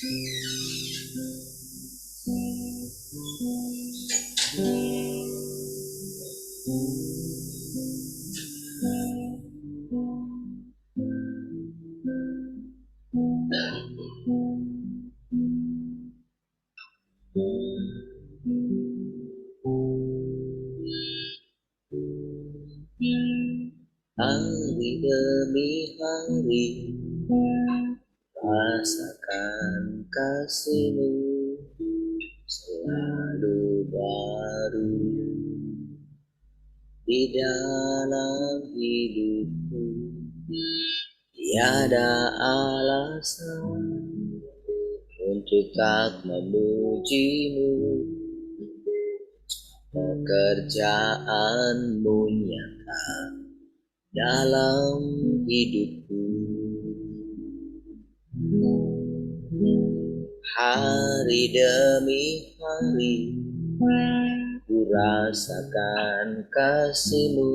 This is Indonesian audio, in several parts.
Hari demi hari rasakan kasih-Mu selalu baru di dalam hidupku. Tiada alasan untuk tak memuji-Mu. Pekerjaan-Mu nyata dalam hidupku. Hari demi hari ku rasakan kasih-Mu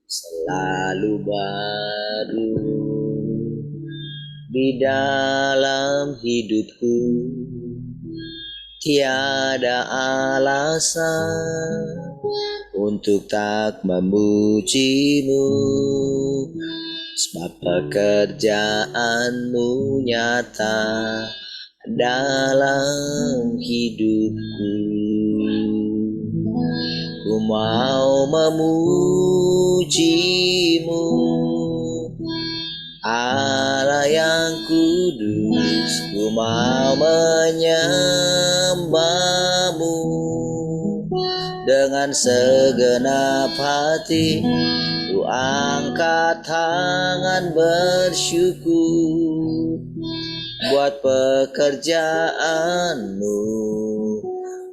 selalu baru di dalam hidupku. Tiada alasan untuk tak memuji-Mu, sebab pekerjaan-Mu nyata dalam hidupku. Ku mau memuji-Mu, Allah yang kudus. Ku mau menyembah-Mu dengan segenap hati. Ku angkat tangan bersyukur buat pekerjaan-Mu.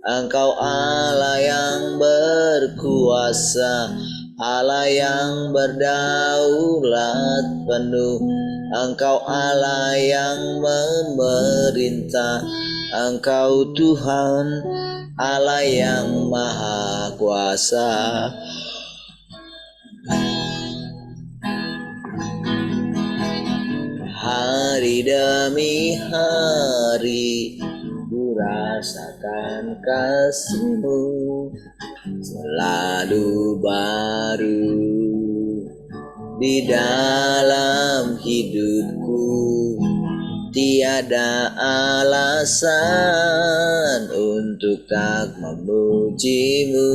Engkau Allah yang berkuasa, Allah yang berdaulat penuh. Engkau Allah yang memerintah. Engkau Tuhan Allah yang maha kuasa. Hari demi hari ku rasakan kasih-Mu selalu baru di dalam hidupku. Tiada alasan untuk tak memuji-Mu,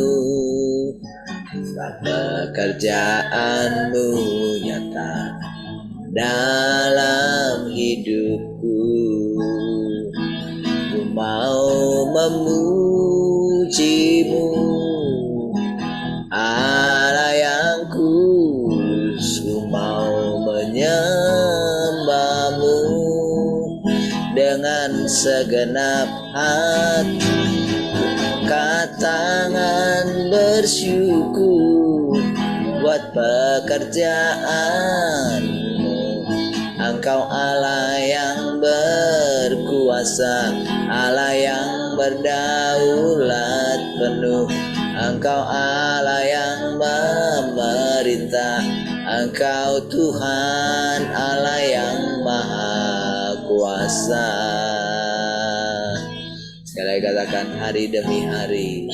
sebab pekerjaan-Mu nyata dalam hidupku. Ku mau memuji-Mu, Allah yang kudus. Ku mau menyembah-Mu dengan segenap hati. Angkat tangan bersyukur buat pekerjaan-Mu. Engkau Allah yang berkuasa, Allah yang berdaulat penuh. Engkau Allah yang memerintah. Engkau Tuhan Allah yang maha kuasa. Sekali lagi katakan, hari demi hari.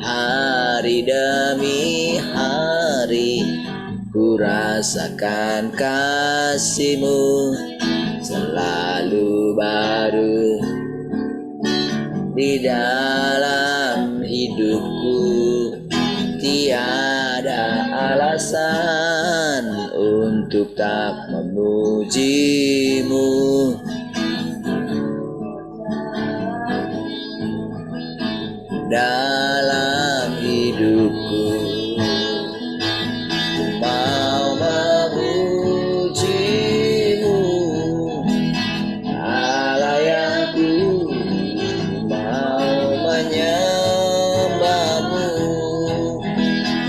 Hari demi hari ku rasakan kasih-Mu selalu baru di dalam hidupku. Tiada alasan untuk tak memuji-Mu, dalam hidupku. Ku mau memuji-Mu, Allah yang kudus. Ku mau menyembah-Mu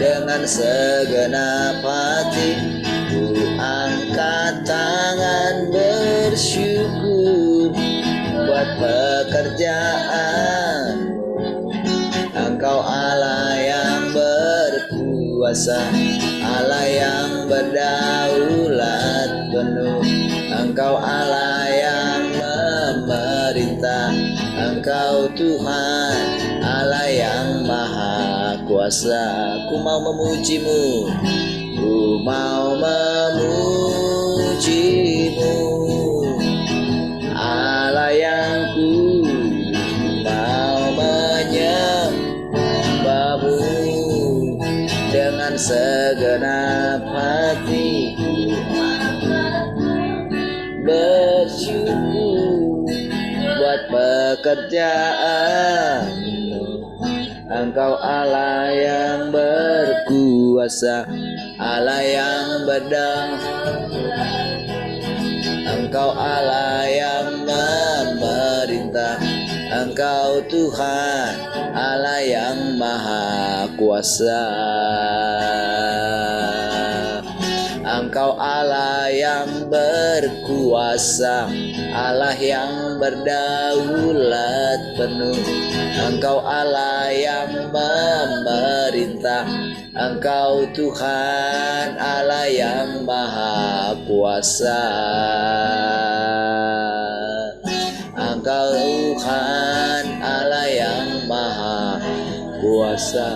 dengan segenap hati. Ku angkat tangan bersyukur buat pekerjaan-Mu. Engkau Allah yang berkuasa, Allah yang berdaulat penuh. Engkau Allah yang memerintah, Engkau Tuhan Allah yang maha kuasa. Ku mau memujimu, ku mau memujimu, Allah yang ku mau menyembahmu dengan segenap hatiku, bersyukur buat pekerjaanmu. Engkau Allah yang berkuasa, Allah yang berdaulat, Engkau Allah yang memerintah, Engkau Tuhan Allah yang maha kuasa. Engkau Allah yang berkuasa, Allah yang berdaulat penuh, Engkau Allah yang memerintah, Engkau Tuhan Allah yang maha kuasa. Engkau Tuhan Allah yang maha kuasa.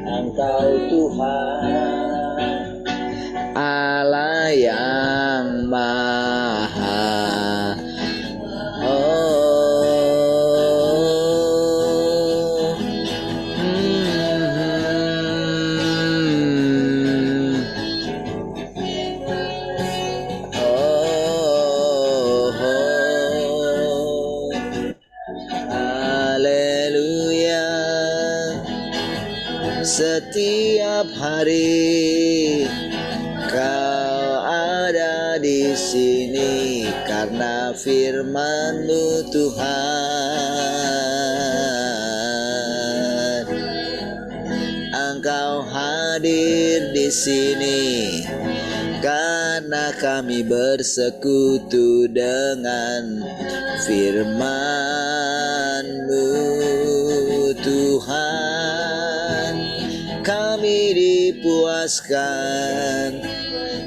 Engkau Tuhan Allah yang maha setiap hari Kau ada di sini karena firman-Mu Tuhan. Engkau hadir di sini karena kami bersekutu dengan firman-Mu Tuhan. Kami dipuaskan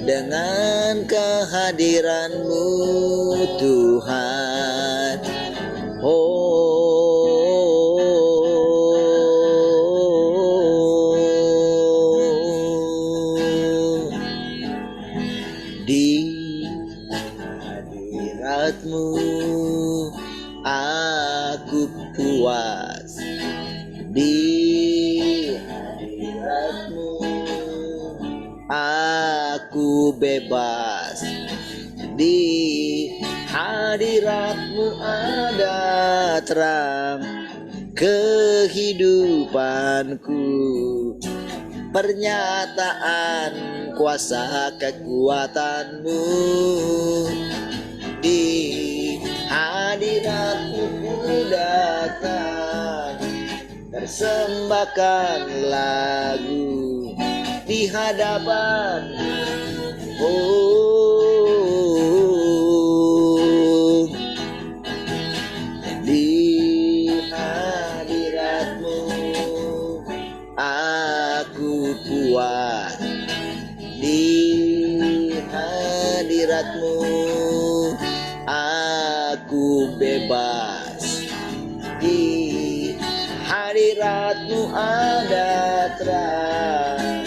dengan kehadiran-Mu Tuhan. Di hadirat-Mu aku puas, di hadirat-Mu aku bebas, di hadirat-Mu ada terang kehidupanku, pernyataan kuasa kekuatan-Mu. Di hadirat-Mu ku datang, persembahkan lagu di hadapan di hadirat-Mu aku puas, di hadirat-Mu aku bebas, di hadirat-Mu ada terang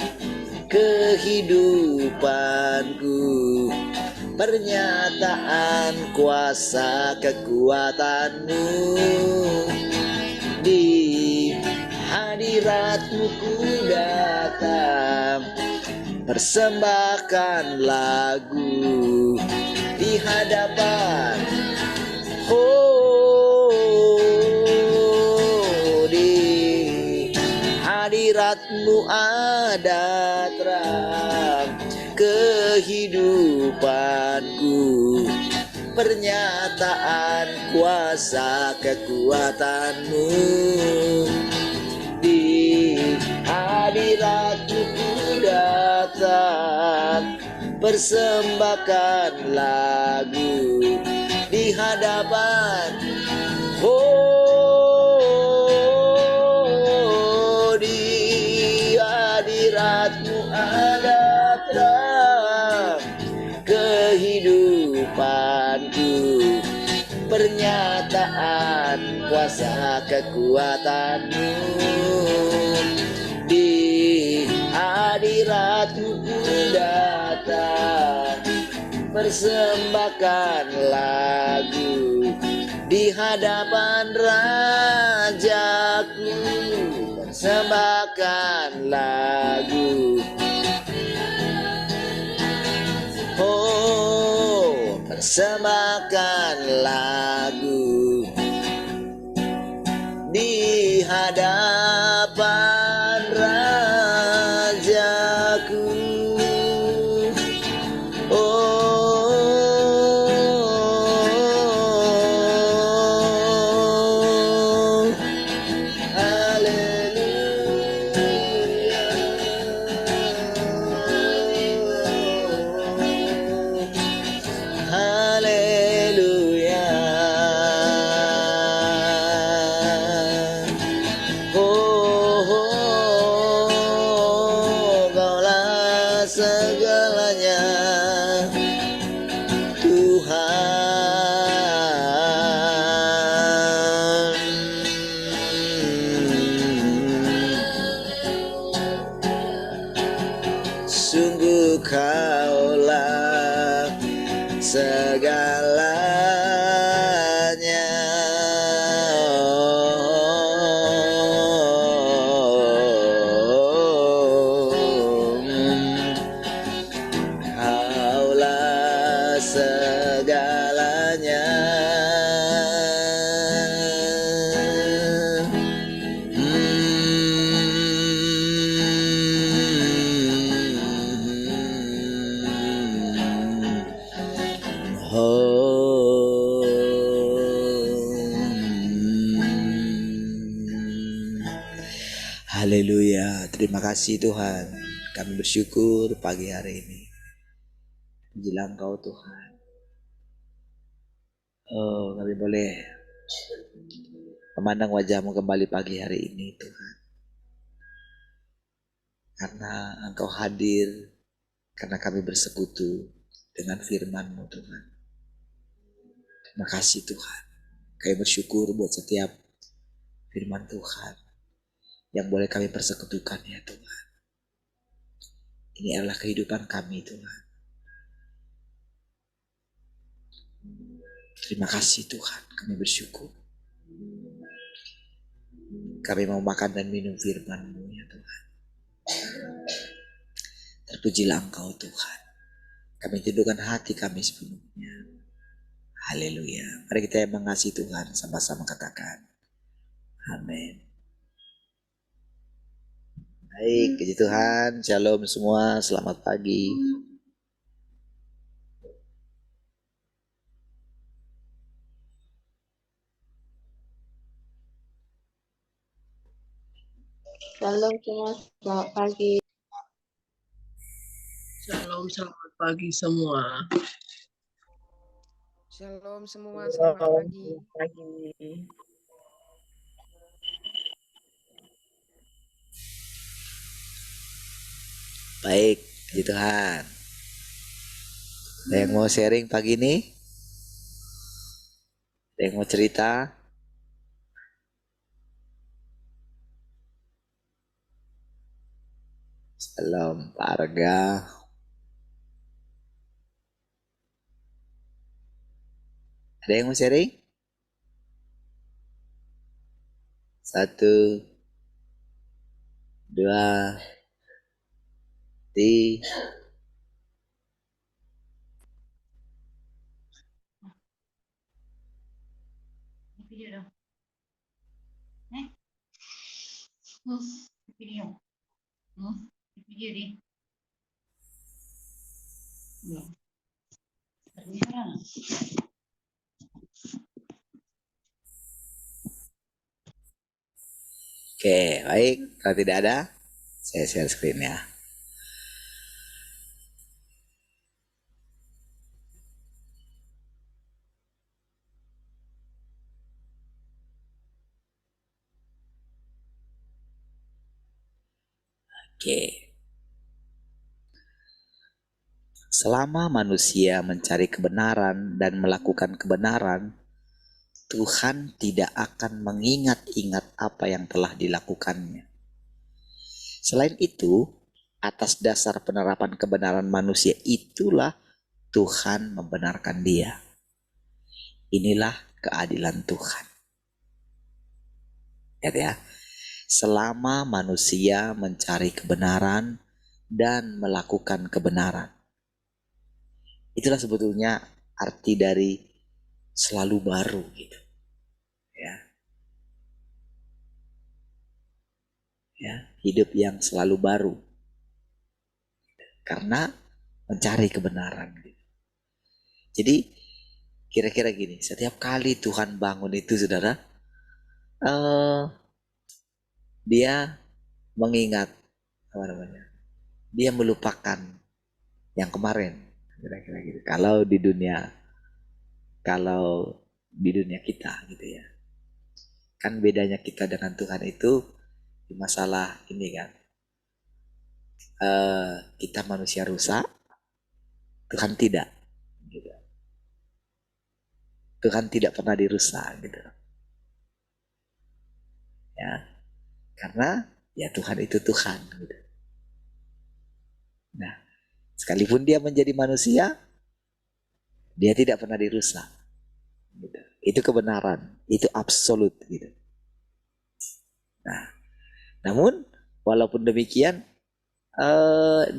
kehidupanku, pernyataan kuasa kekuatan-Mu. Di hadirat-Mu ku datang, persembahkan lagu di hadapan di hadirat-Mu ada terang kehidupanku, pernyataan kuasa kekuatan-Mu. Di hadirat-Mu ku datang, persembahkan lagu di hadapan di hadirat-Mu ada terang kehidupanku, pernyataan kuasa kekuatanmu. Di hadiratmu ku datang, persembahkan lagu di hadapan Rajaku, persembahkan lagu. Oh, persembahkan lagu di hadapan Rajaku. Oh, haleluya. Haleluya. Oh, Kaulah segalanya, Tuhan. Sungguh Kaulah segalanya. Kaulah segalanya. Haleluya, terima kasih Tuhan. Kami bersyukur pagi hari ini. Pujilah Engkau Tuhan. Oh, kami boleh memandang wajah-Mu kembali pagi hari ini Tuhan. Karena Engkau hadir, karena kami bersekutu dengan firman-Mu Tuhan. Terima kasih Tuhan. Kami bersyukur buat setiap firman Tuhan yang boleh kami persekutukan ya Tuhan. Ini adalah kehidupan kami Tuhan. Terima kasih Tuhan, kami bersyukur. Kami mau makan dan minum firman-Mu ya Tuhan. Terpujilah Engkau Tuhan. Kami teduhkan hati kami sepenuhnya. Haleluya. Mari kita yang mengasihi Tuhan sama-sama katakan. Amin. Baik, puji Tuhan. Shalom semua, selamat pagi. Shalom semua, selamat pagi. Shalom, selamat pagi semua. Shalom semua, selamat pagi. Baik, puji Tuhan. Ada yang mau sharing pagi ini? Ada yang mau cerita? Salam Pak Arga. Ada yang mau sharing? 1, 2, 3. Video dong. Video. Video di. Oke, baik. Kalau tidak ada, saya share screen ya. Oke. selama manusia mencari kebenaran dan melakukan kebenaran, Tuhan tidak akan mengingat-ingat apa yang telah dilakukannya. Selain itu, atas dasar penerapan kebenaran manusia itulah Tuhan membenarkan dia. Inilah keadilan Tuhan. Ya, selama manusia mencari kebenaran dan melakukan kebenaran. Itulah sebetulnya arti dari selalu baru gitu. Ya, hidup yang selalu baru. Karena mencari kebenaran. Jadi kira-kira gini, setiap kali Tuhan bangun itu saudara, dia mengingat apa namanya? Dia melupakan yang kemarin, kira-kira gitu. Kalau di dunia kita gitu ya. Kan bedanya kita dengan Tuhan itu di masalah ini kan. Kita manusia rusak, Tuhan tidak. Gitu. Tuhan tidak pernah dirusak gitu. Ya, karena ya Tuhan itu Tuhan. Gitu. Nah, sekalipun dia menjadi manusia, dia tidak pernah dirusak. Gitu. Itu kebenaran, itu absolut. Gitu. Nah, namun walaupun demikian,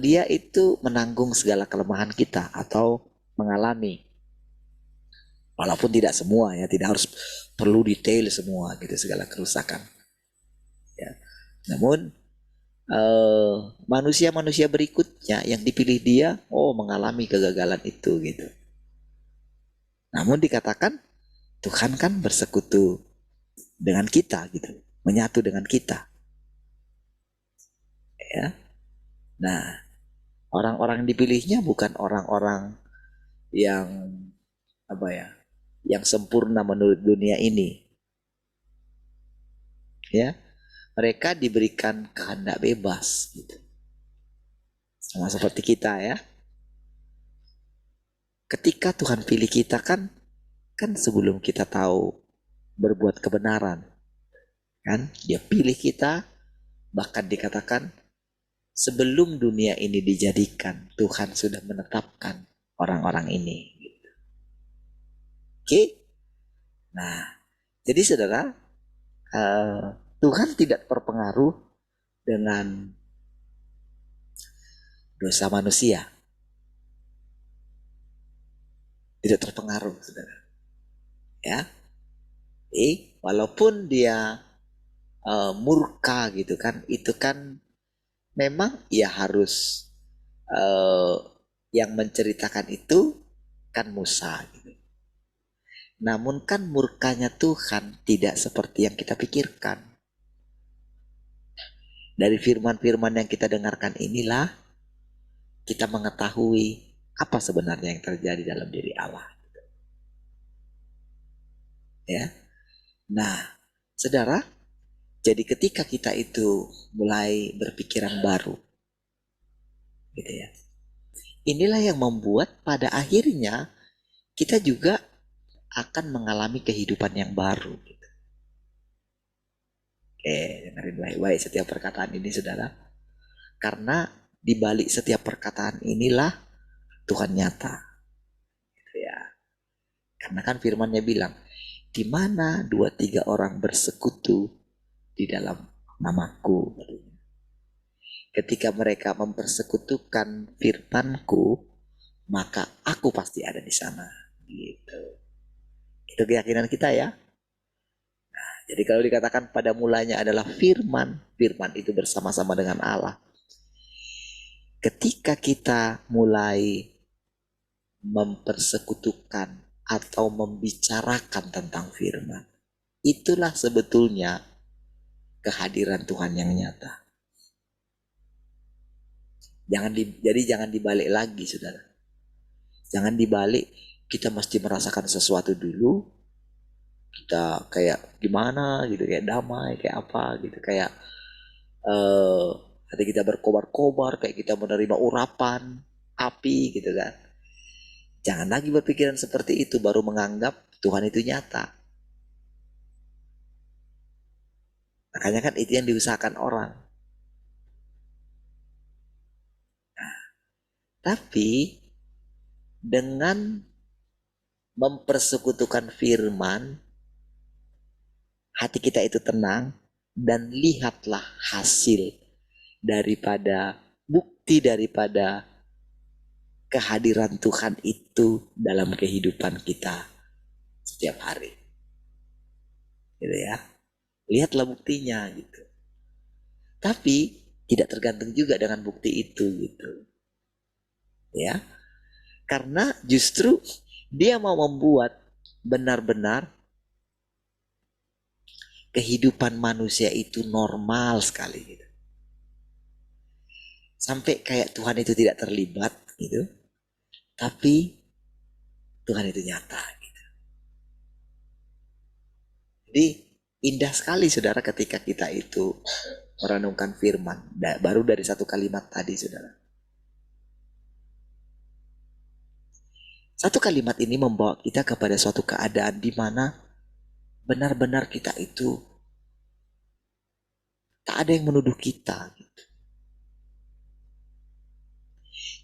dia itu menanggung segala kelemahan kita atau mengalami. Walaupun tidak semua ya, tidak harus perlu detail semua gitu segala kerusakan. Ya. Namun manusia-manusia berikutnya yang dipilih dia, mengalami kegagalan itu gitu. Namun dikatakan Tuhan kan bersekutu dengan kita gitu, menyatu dengan kita. Ya. Nah, orang-orang yang dipilihnya bukan orang-orang yang yang sempurna menurut dunia ini. Ya, mereka diberikan kehendak bebas gitu. Sama seperti kita ya. Ketika Tuhan pilih kita kan sebelum kita tahu berbuat kebenaran. Kan dia pilih kita, bahkan dikatakan sebelum dunia ini dijadikan, Tuhan sudah menetapkan orang-orang ini. Oke? Nah, jadi saudara, Tuhan tidak terpengaruh dengan dosa manusia. Tidak terpengaruh, saudara. Ya, walaupun dia murka gitu kan, itu kan memang ya harus yang menceritakan itu kan Musa gitu. Namun kan murkanya Tuhan tidak seperti yang kita pikirkan. Dari firman-firman yang kita dengarkan inilah kita mengetahui apa sebenarnya yang terjadi dalam diri Allah. Ya. Nah, saudara, jadi ketika kita itu mulai berpikiran baru, gitu ya. Inilah yang membuat pada akhirnya kita juga akan mengalami kehidupan yang baru. Gitu. Oke, dengerin baik-baik setiap perkataan ini, saudara. Karena di balik setiap perkataan inilah Tuhan nyata. Gitu ya. Karena kan firman-Nya bilang, di mana 2-3 orang bersekutu di dalam namaku. Ketika mereka mempersekutukan firman-Ku, maka aku pasti ada di sana. Gitu. Itu keyakinan kita ya. Nah, jadi kalau dikatakan pada mulanya adalah firman, firman itu bersama-sama dengan Allah. Ketika kita mulai mempersekutukan atau membicarakan tentang firman, itulah sebetulnya kehadiran Tuhan yang nyata. Jadi jangan dibalik lagi, saudara. Jangan dibalik, kita mesti merasakan sesuatu dulu. Kita kayak gimana gitu, kayak damai, kayak apa gitu, kayak hati kita berkobar-kobar, kayak kita menerima urapan. api gitu kan. Jangan lagi berpikiran seperti itu, baru menganggap Tuhan itu nyata. Makanya kan itu yang diusahakan orang. Nah, tapi dengan mempersekutukan firman, hati kita itu tenang, dan lihatlah hasil daripada bukti daripada kehadiran Tuhan itu dalam kehidupan kita setiap hari. Gitu ya. Lihatlah buktinya gitu. Tapi tidak tergantung juga dengan bukti itu gitu. Ya. Karena justru dia mau membuat benar-benar kehidupan manusia itu normal sekali gitu. Sampai kayak Tuhan itu tidak terlibat gitu. Tapi Tuhan itu nyata gitu. Jadi indah sekali saudara ketika kita itu merenungkan firman. Baru dari satu kalimat tadi saudara. Satu kalimat ini membawa kita kepada suatu keadaan di mana benar-benar kita itu tak ada yang menuduh kita gitu.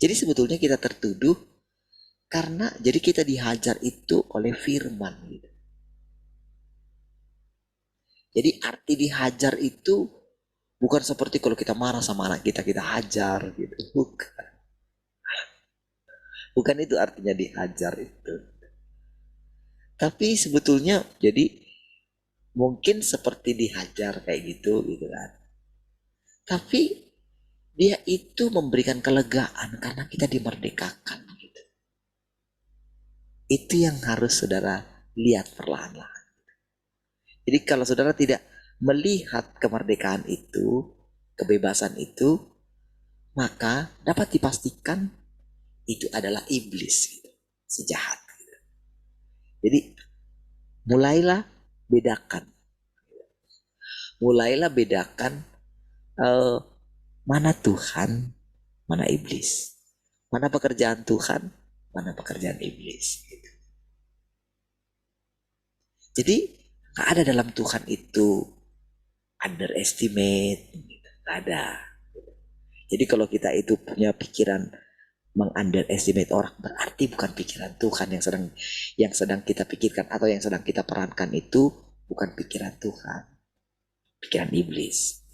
Jadi sebetulnya kita tertuduh karena jadi kita dihajar itu oleh firman gitu. Jadi arti dihajar itu bukan seperti kalau kita marah sama anak kita hajar gitu. Bukan. Bukan itu artinya dihajar itu. Tapi sebetulnya jadi mungkin seperti dihajar kayak gitu kan. Tapi dia itu memberikan kelegaan karena kita dimerdekakan gitu. Itu yang harus saudara lihat perlahan-lahan. Jadi kalau saudara tidak melihat kemerdekaan itu, kebebasan itu, maka dapat dipastikan itu adalah iblis gitu, si jahat gitu. Jadi mulailah bedakan mana Tuhan, mana iblis, mana pekerjaan Tuhan, mana pekerjaan iblis gitu. Jadi gak ada dalam Tuhan itu underestimate gitu. Gak ada. Jadi kalau kita itu punya pikiran mengunderestimate orang, berarti bukan pikiran Tuhan yang sedang kita pikirkan atau yang sedang kita perankan itu bukan pikiran Tuhan, pikiran iblis.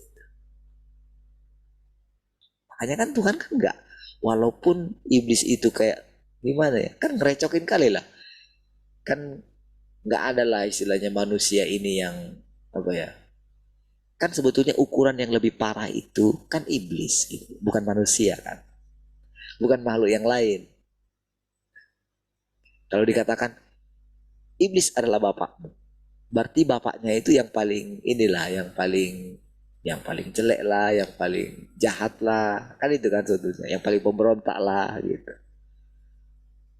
Makanya kan Tuhan kan enggak, walaupun iblis itu kayak gimana ya, kan ngerecokin kali lah, kan nggak ada lah istilahnya manusia ini yang apa ya, kan sebetulnya ukuran yang lebih parah itu kan iblis gitu, bukan manusia kan. Bukan makhluk yang lain. Kalau dikatakan iblis adalah bapakmu, berarti bapaknya itu yang paling inilah, yang paling jelek lah, yang paling jahat lah, kan itu kan sebetulnya, yang paling pemberontak lah gitu.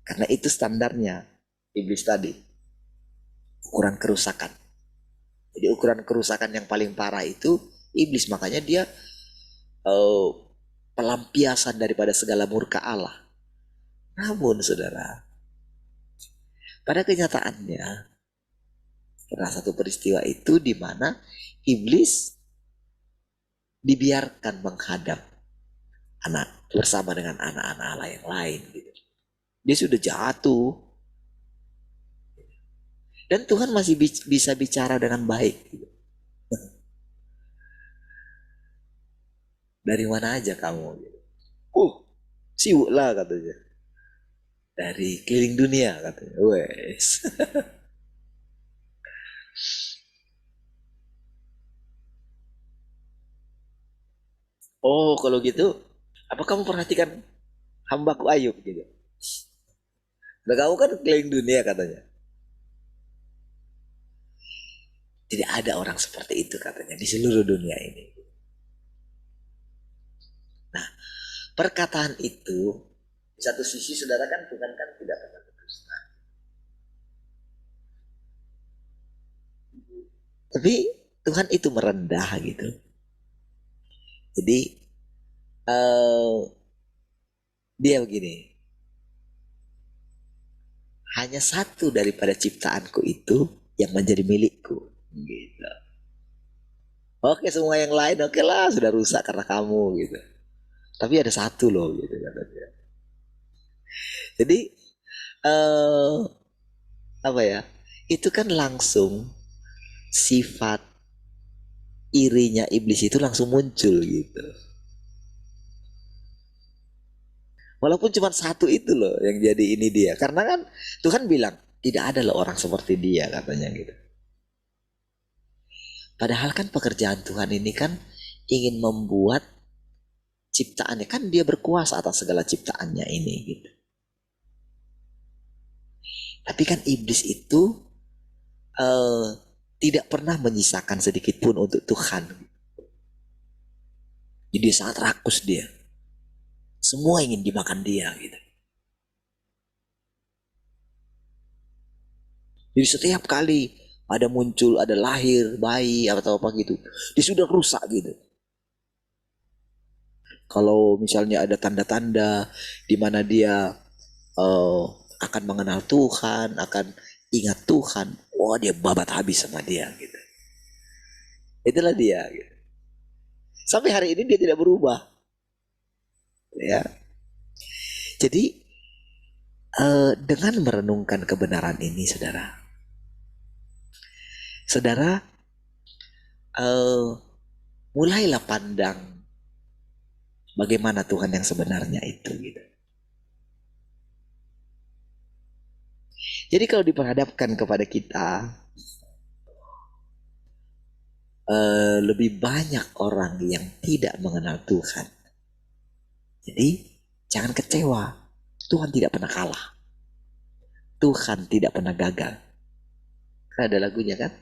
Karena itu standarnya iblis tadi, ukuran kerusakan. Jadi ukuran kerusakan yang paling parah itu iblis, makanya dia pelampiasan daripada segala murka Allah. Namun saudara, pada kenyataannya pernah satu peristiwa itu di mana iblis dibiarkan menghadap anak bersama dengan anak-anak Allah yang lain gitu. Dia sudah jatuh dan Tuhan masih bisa bicara dengan baik gitu. Dari mana aja kamu gitu. Sibuk lah katanya. Dari keliling dunia katanya. Wes. Oh kalau gitu, apa kamu perhatikan hambaku Ayub gitu. Nah kamu kan keliling dunia katanya. Tidak ada orang seperti itu katanya di seluruh dunia ini. Nah perkataan itu di satu sisi saudara kan Tuhan kan tidak pernah berdusta. Tapi Tuhan itu merendah gitu. Jadi Dia begini, hanya satu daripada ciptaanku itu yang menjadi milikku. Gitu. Oke, semua yang lain oke lah sudah rusak karena kamu gitu. Tapi ada satu loh gitu kata dia. Jadi apa ya? Itu kan langsung sifat irinya iblis itu langsung muncul gitu. Walaupun cuma satu itu loh yang jadi ini dia. Karena kan Tuhan bilang tidak ada loh orang seperti dia katanya gitu. Padahal kan pekerjaan Tuhan ini kan ingin membuat ciptaannya, kan dia berkuasa atas segala ciptaannya ini gitu. Tapi kan iblis itu tidak pernah menyisakan sedikit pun untuk Tuhan. Jadi sangat rakus dia. Semua ingin dimakan dia gitu. Jadi setiap kali ada muncul, ada lahir bayi atau apa gitu, dia sudah rusak gitu. Kalau misalnya ada tanda-tanda di mana dia akan mengenal Tuhan, akan ingat Tuhan, wah dia babat habis sama dia gitu. Itulah dia gitu. Sampai hari ini dia tidak berubah. Ya. Jadi dengan merenungkan kebenaran ini saudara mulailah pandang bagaimana Tuhan yang sebenarnya itu gitu. Jadi kalau diperhadapkan kepada kita lebih banyak orang yang tidak mengenal Tuhan. Jadi jangan kecewa. Tuhan tidak pernah kalah. Tuhan tidak pernah gagal. Kan ada lagunya kan?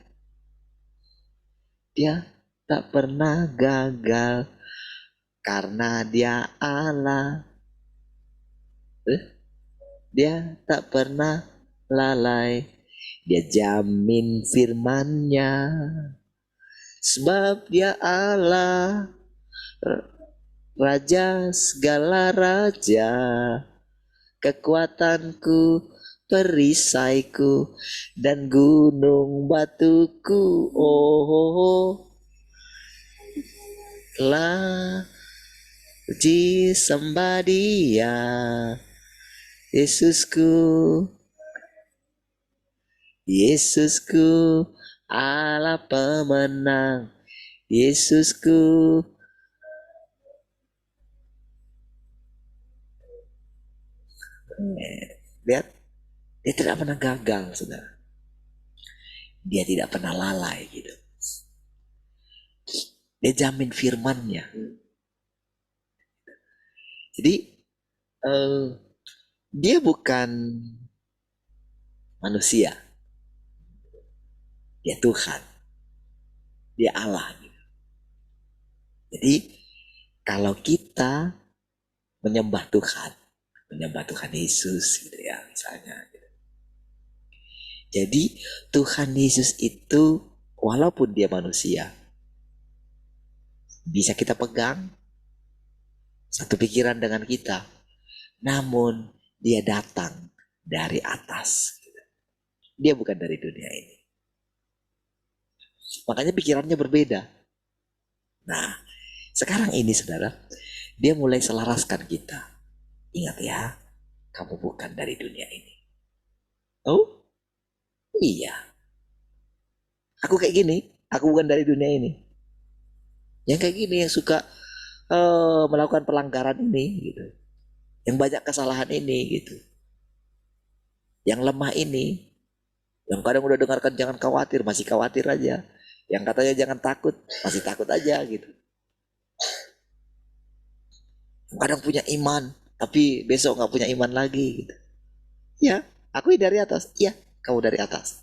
Dia tak pernah gagal karena dia Allah. Dia tak pernah lalai. Dia jamin firman-Nya. Sebab dia Allah, Raja segala raja, kekuatanku, perisaiku, dan gunung batuku. Oh, lah puji sembah Dia, Yesusku, Yesusku, Allah pemenang, Yesusku. Lihat, dia tidak pernah gagal, saudara. Dia tidak pernah lalai gitu. Dia jamin firman-Nya. Jadi dia bukan manusia. Dia Tuhan. Dia Allah gitu. Jadi kalau kita menyembah Tuhan Yesus gitu ya misalnya gitu. Jadi Tuhan Yesus itu walaupun dia manusia bisa kita pegang satu pikiran dengan kita, namun dia datang dari atas gitu. Dia bukan dari dunia ini, makanya pikirannya berbeda. Nah sekarang ini saudara, dia mulai selaraskan kita. Ingat ya, kamu bukan dari dunia ini. Oh iya, aku kayak gini, aku bukan dari dunia ini. Yang kayak gini, yang suka melakukan pelanggaran ini gitu, yang banyak kesalahan ini gitu, yang lemah ini, yang kadang udah dengarkan jangan khawatir, masih khawatir aja, yang katanya jangan takut, masih takut aja gitu, yang kadang punya iman tapi besok nggak punya iman lagi gitu. Ya, aku dari atas. Iya, kamu dari atas.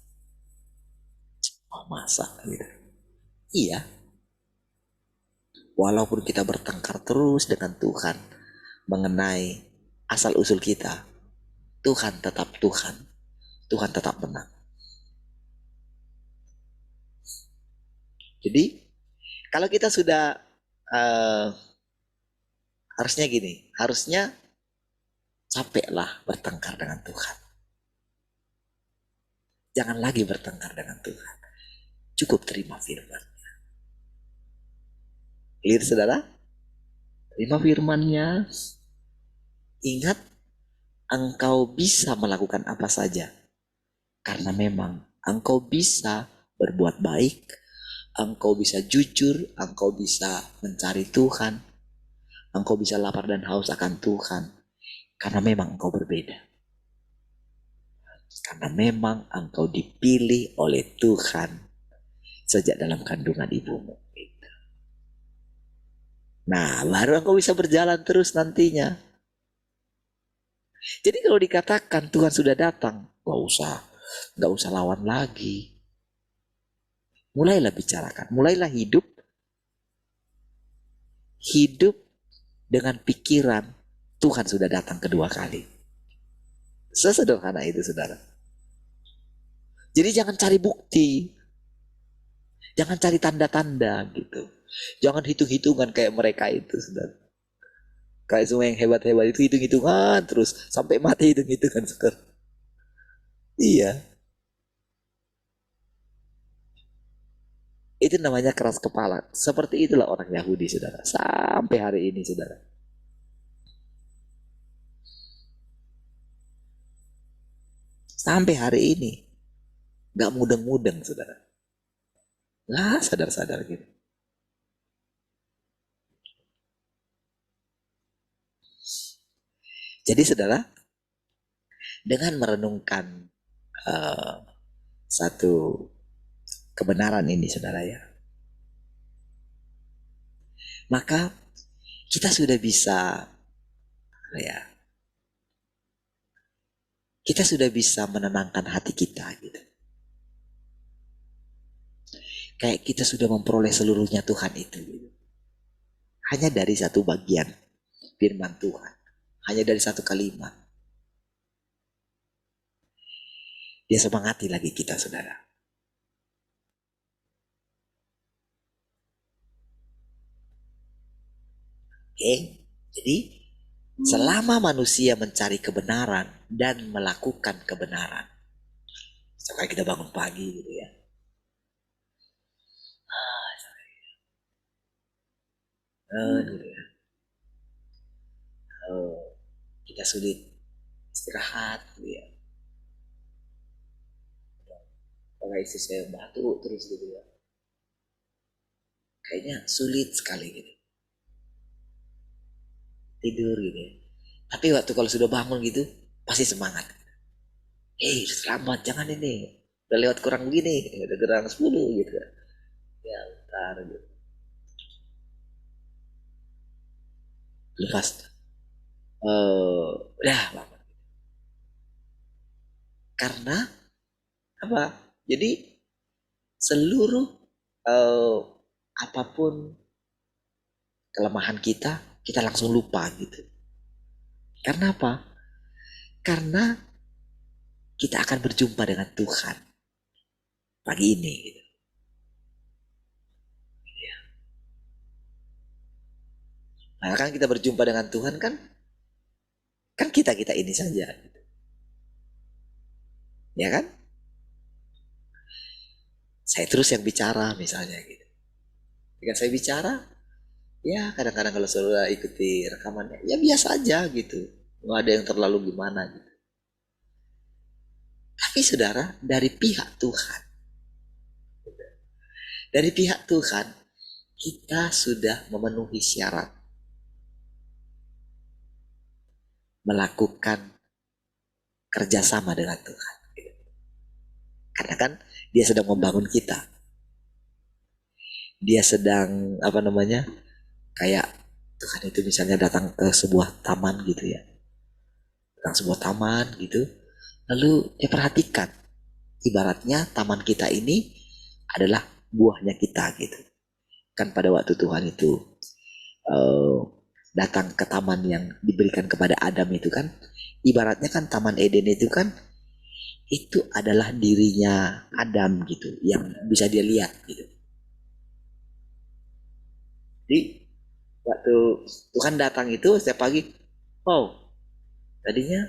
Oh, masa gitu. Iya. Walaupun kita bertengkar terus dengan Tuhan mengenai asal usul kita, Tuhan tetap Tuhan. Tuhan tetap menang. Jadi kalau kita sudah harusnya gini, harusnya capeklah bertengkar dengan Tuhan. Jangan lagi bertengkar dengan Tuhan. Cukup terima firman. Clear saudara? Terima firman-Nya. Ingat, engkau bisa melakukan apa saja. Karena memang engkau bisa berbuat baik, engkau bisa jujur, engkau bisa mencari Tuhan, engkau bisa lapar dan haus akan Tuhan. Karena memang engkau berbeda. Karena memang engkau dipilih oleh Tuhan sejak dalam kandungan ibumu. Nah, baru engkau bisa berjalan terus nantinya. Jadi kalau dikatakan Tuhan sudah datang, gak usah lawan lagi. Mulailah bicarakan, mulailah hidup dengan pikiran Tuhan sudah datang kedua kali. Sesederhana itu, saudara. Jadi jangan cari bukti, jangan cari tanda-tanda gitu. Jangan hitung-hitungan kayak mereka itu, saudara. Kayak semua yang hebat-hebat itu hitung-hitungan terus sampai mati hitung-hitungan, saudara. Iya. Itu namanya keras kepala. Seperti itulah orang Yahudi, saudara. Sampai hari ini, saudara. Sampai hari ini. Gak mudeng-mudeng, saudara. Lah, sadar-sadar gitu. Jadi, saudara, dengan merenungkan satu kebenaran ini, saudara ya, maka kita sudah bisa kita sudah bisa menenangkan hati kita gitu. Kayak kita sudah memperoleh seluruhnya Tuhan itu gitu. Hanya dari satu bagian firman Tuhan, hanya dari satu kalimat. Dia semangati lagi kita, saudara. Oke, jadi selama manusia mencari kebenaran dan melakukan kebenaran, sampai kita bangun pagi gitu ya, gitu ya. Kita sulit istirahat gitu ya. Kalau istri saya batuk terus gitu ya, kayaknya sulit sekali gitu tidur gitu ya. Tapi waktu kalau sudah bangun gitu pasti semangat. Selamat, jangan ini, udah lewat kurang begini, udah kurang 10 gitu ya, ntar gitu. Lepas udah bangun. Karena apa? Jadi seluruh apapun kelemahan kita langsung lupa gitu. Karena apa? Karena kita akan berjumpa dengan Tuhan pagi ini gitu. Ya. Nah, kan kita berjumpa dengan Tuhan kan kita ini saja gitu. Ya kan? Saya terus yang bicara misalnya gitu. Ketika saya bicara, ya kadang-kadang kalau saudara ikuti rekamannya, ya biasa aja gitu. Nggak ada yang terlalu gimana gitu. Tapi saudara, dari pihak Tuhan, kita sudah memenuhi syarat melakukan kerjasama dengan Tuhan. Karena kan dia sedang membangun kita. Dia sedang kayak Tuhan itu misalnya datang ke sebuah taman gitu ya. Datang sebuah taman gitu. Lalu dia perhatikan, ibaratnya taman kita ini adalah buahnya kita gitu. Kan pada waktu Tuhan itu datang ke taman yang diberikan kepada Adam itu kan, ibaratnya kan taman Eden itu kan, itu adalah dirinya Adam gitu, yang bisa dia lihat gitu. Jadi waktu Tuhan datang itu setiap pagi, wow, Tadinya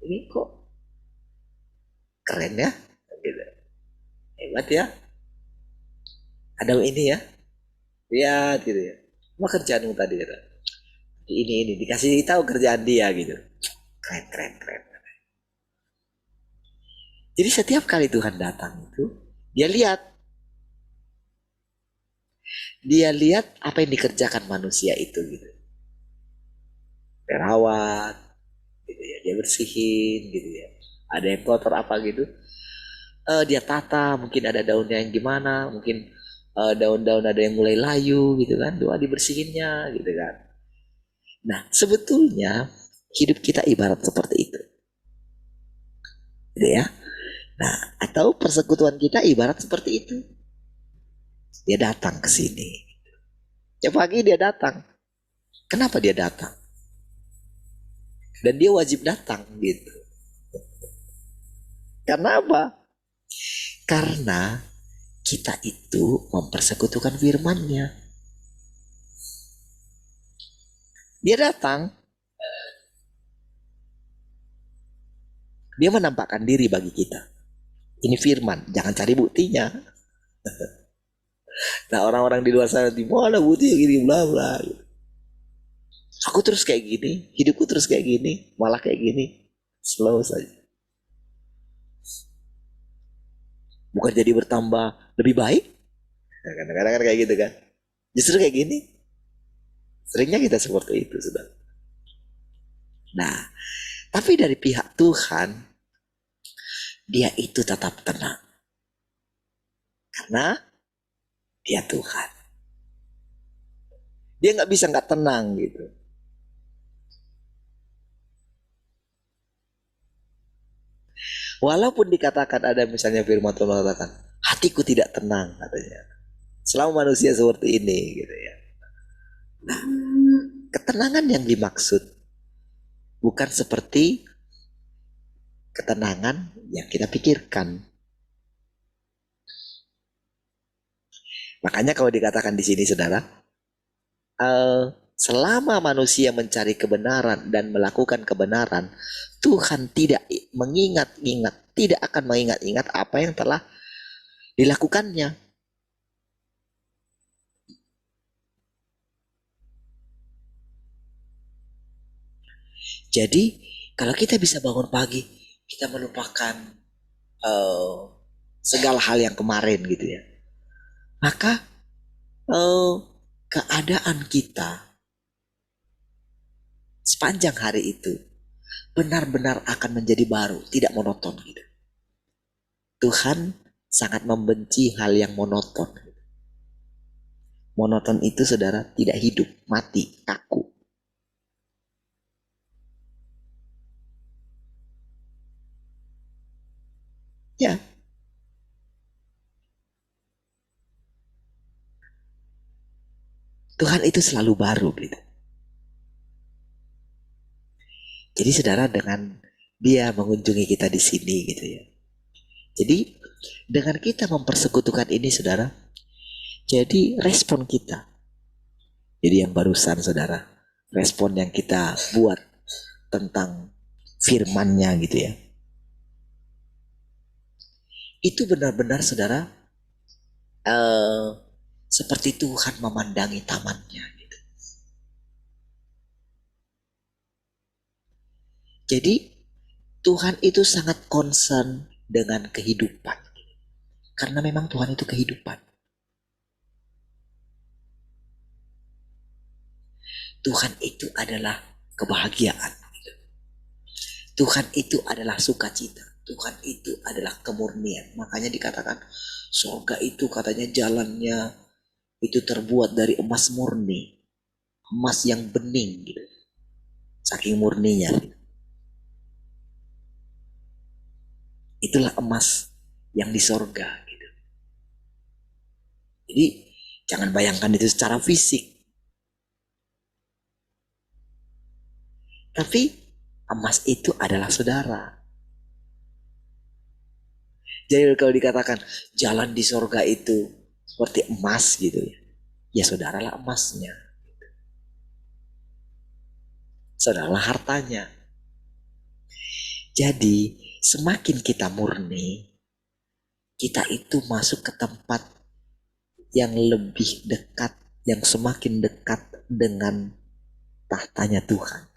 ini kok keren ya, gitu. Hebat ya, ada ini ya, lihat gitu ya. Apa kerjaanmu tadi kata? Ini dikasih tahu kerjaan dia gitu. Keren. Jadi setiap kali Tuhan datang itu dia lihat apa yang dikerjakan manusia itu gitu. Dia rawat, gitu ya, dia bersihin gitu ya. Ada yang kotor apa gitu, dia tata, mungkin ada daunnya yang gimana, mungkin daun-daun ada yang mulai layu gitu kan, doa dibersihinnya gitu kan. Nah sebetulnya hidup kita ibarat seperti itu, gitu ya. Nah atau persekutuan kita ibarat seperti itu. Dia datang ke sini. Ya pagi dia datang. Kenapa dia datang? Dan dia wajib datang gitu. Karena apa? Karena kita itu mempersekutukan firman-Nya. Dia datang. Dia menampakkan diri bagi kita. Ini firman, jangan cari buktinya. Nah orang-orang di luar sana, di mana buktinya gini, bla bla. Aku terus kayak gini, hidupku terus kayak gini, malah kayak gini. Slow saja. Bukan jadi bertambah lebih baik. Nah, kadang-kadang kan kayak gitu kan. Justru kayak gini. Seringnya kita seperti itu sudah. Nah, tapi dari pihak Tuhan, dia itu tetap tenang. Karena dia Tuhan. Dia nggak bisa nggak tenang gitu. Walaupun dikatakan ada misalnya firman Tuhan mengatakan, hatiku tidak tenang katanya. Selama manusia seperti ini gitu ya. Nah, ketenangan yang dimaksud bukan seperti ketenangan yang kita pikirkan. Makanya kalau dikatakan di sini saudara, selama manusia mencari kebenaran dan melakukan kebenaran, Tuhan tidak tidak akan mengingat-ingat apa yang telah dilakukannya. Jadi kalau kita bisa bangun pagi, kita melupakan segala hal yang kemarin gitu ya, maka keadaan kita sepanjang hari itu benar-benar akan menjadi baru, tidak monoton gitu. Tuhan sangat membenci hal yang monoton. Monoton itu saudara tidak hidup, mati, kaku. Ya. Tuhan itu selalu baru gitu. Jadi saudara dengan dia mengunjungi kita di sini gitu ya. Jadi dengan kita mempersekutukan ini saudara, jadi respon kita. Jadi yang barusan saudara, respon yang kita buat tentang firman-Nya gitu ya. Itu benar-benar saudara seperti Tuhan memandangi taman-Nya gitu. Jadi Tuhan itu sangat concern dengan kehidupan. Karena memang Tuhan itu kehidupan. Tuhan itu adalah kebahagiaan. Tuhan itu adalah sukacita. Tuhan itu adalah kemurnian. Makanya dikatakan surga itu katanya jalannya itu terbuat dari emas murni. Emas yang bening gitu. Saking murninya. Itulah emas yang di sorga gitu. Jadi jangan bayangkan itu secara fisik. Tapi emas itu adalah saudara. Jadi kalau dikatakan jalan di sorga itu seperti emas gitu ya. Ya saudaralah emasnya. Saudaralah hartanya. Jadi semakin kita murni, kita itu masuk ke tempat yang lebih dekat, yang semakin dekat dengan tahtanya Tuhan.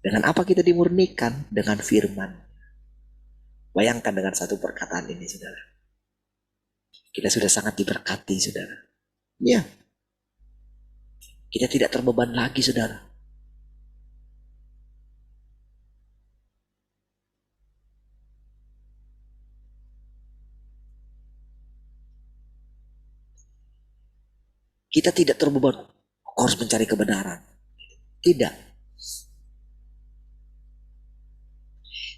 Dengan apa kita dimurnikan? Dengan firman. Bayangkan dengan satu perkataan ini, saudara. Kita sudah sangat diberkati, saudara. Ya. Kita tidak terbeban lagi, saudara. Kita tidak terbeban harus mencari kebenaran. Tidak.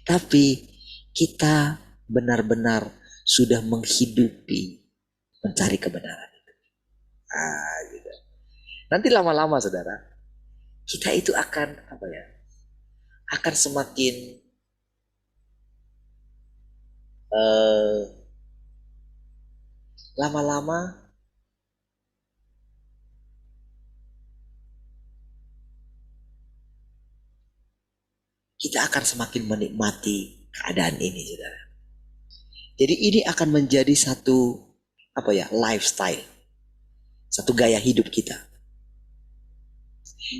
Tapi kita benar-benar sudah menghidupi mencari kebenaran. Gitu. Nanti lama-lama, saudara, kita itu akan akan semakin lama-lama kita akan semakin menikmati keadaan ini, saudara. Jadi ini akan menjadi satu lifestyle, satu gaya hidup kita.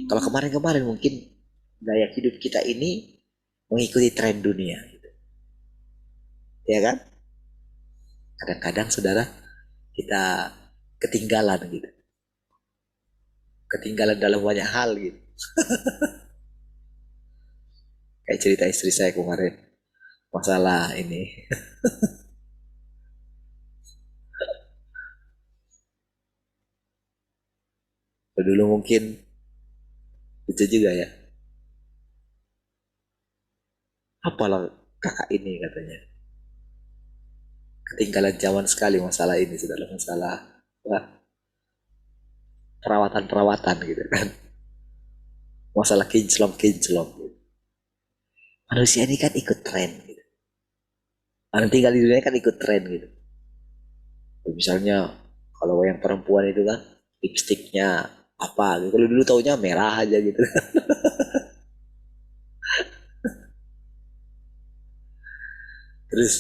Kalau kemarin-kemarin mungkin gaya hidup kita ini mengikuti tren dunia, gitu. Ya kan? Kadang-kadang, saudara, kita ketinggalan gitu, ketinggalan dalam banyak hal gitu. Kayak cerita istri saya kemarin, masalah ini. Dulu mungkin itu juga ya. Apalah kakak ini, katanya. Ketinggalan zaman sekali masalah ini, saudara, masalah perawatan-perawatan gitu kan. Masalah kinclong gitu. Manusia ini kan ikut tren gitu. Orang tinggal di dunia kan ikut tren gitu. Misalnya kalau yang perempuan itu kan lipstiknya apa gitu. Kalau dulu taunya merah aja gitu. Terus